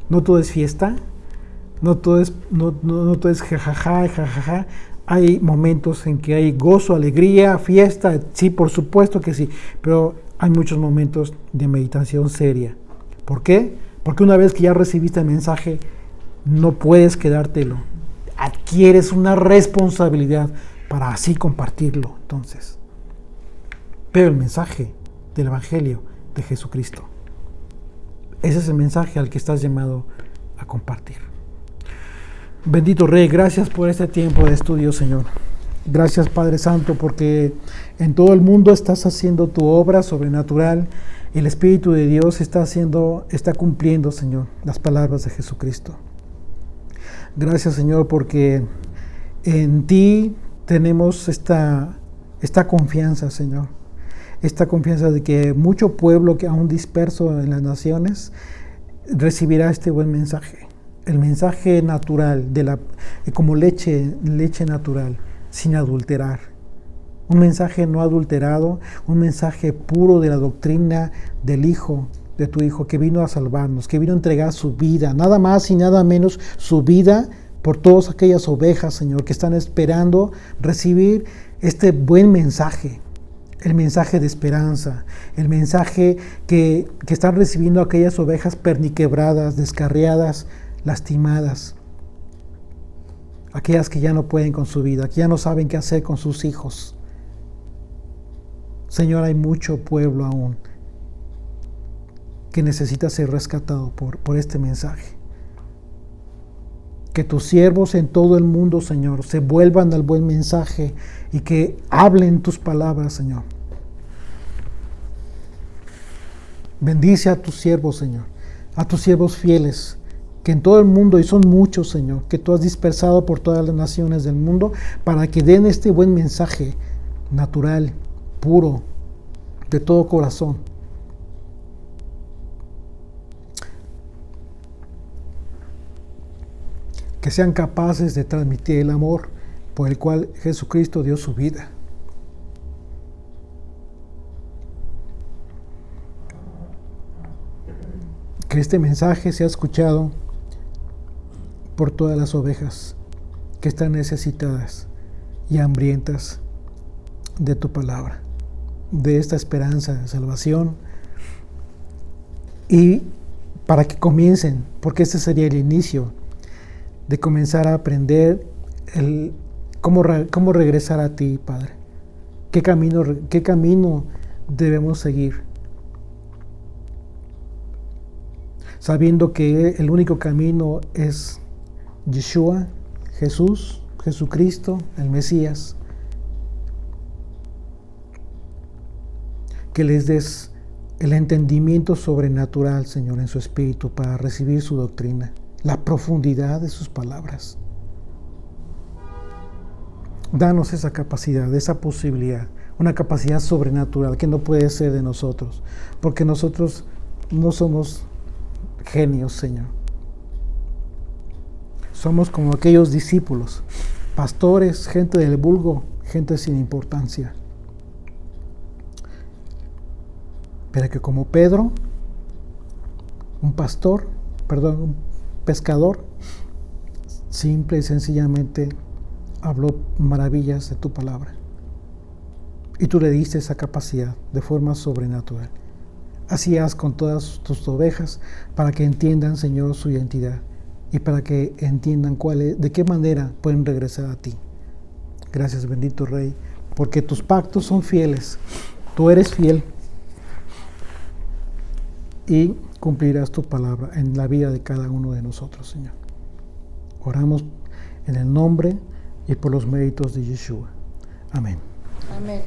no todo es fiesta, no todo es jajaja. Hay momentos en que hay gozo, alegría, fiesta, sí, por supuesto que sí, pero hay muchos momentos de meditación seria. ¿Por qué? Porque una vez que ya recibiste el mensaje, no puedes quedártelo. Adquieres una responsabilidad para así compartirlo, entonces. Pero el mensaje del Evangelio de Jesucristo, ese es el mensaje al que estás llamado a compartir. Bendito Rey, gracias por este tiempo de estudio, Señor. Gracias, Padre Santo, porque en todo el mundo estás haciendo tu obra sobrenatural. El Espíritu de Dios está cumpliendo, Señor, las palabras de Jesucristo. Gracias, Señor, porque en ti tenemos esta confianza, Señor. Esta confianza de que mucho pueblo que aún disperso en las naciones recibirá este buen mensaje. El mensaje natural, como leche natural, sin adulterar. Un mensaje no adulterado, un mensaje puro de la doctrina del Hijo, de tu Hijo, que vino a salvarnos, que vino a entregar su vida, nada más y nada menos su vida por todas aquellas ovejas, Señor, que están esperando recibir este buen mensaje, el mensaje de esperanza, el mensaje que están recibiendo aquellas ovejas perniquebradas, descarriadas, lastimadas, aquellas que ya no pueden con su vida, que ya no saben qué hacer con sus hijos. Señor, hay mucho pueblo aún que necesita ser rescatado por este mensaje. Que tus siervos en todo el mundo, Señor, se vuelvan al buen mensaje y que hablen tus palabras, Señor. Bendice a tus siervos, Señor, a tus siervos fieles, que en todo el mundo, y son muchos, Señor, que tú has dispersado por todas las naciones del mundo, para que den este buen mensaje natural, puro, de todo corazón. Que sean capaces de transmitir el amor por el cual Jesucristo dio su vida. Que este mensaje sea escuchado por todas las ovejas que están necesitadas y hambrientas de tu palabra, de esta esperanza de salvación, y para que comiencen, porque este sería el inicio de comenzar a aprender cómo regresar a ti, Padre. ¿Qué camino debemos seguir? Sabiendo que el único camino es Yeshua, Jesús, Jesucristo, el Mesías. Que les des el entendimiento sobrenatural, Señor, en su espíritu para recibir su doctrina, la profundidad de sus palabras. Danos esa capacidad, esa posibilidad, una capacidad sobrenatural que no puede ser de nosotros, porque nosotros no somos genios, Señor. Somos como aquellos discípulos, pastores, gente del vulgo, gente sin importancia. Pero que como Pedro, un pescador, simple y sencillamente habló maravillas de tu palabra. Y tú le diste esa capacidad de forma sobrenatural. Así haz con todas tus ovejas para que entiendan, Señor, su identidad y para que entiendan de qué manera pueden regresar a ti. Gracias, bendito Rey, porque tus pactos son fieles. Tú eres fiel y cumplirás tu palabra en la vida de cada uno de nosotros, Señor. Oramos en el nombre y por los méritos de Yeshua. Amén. Amén.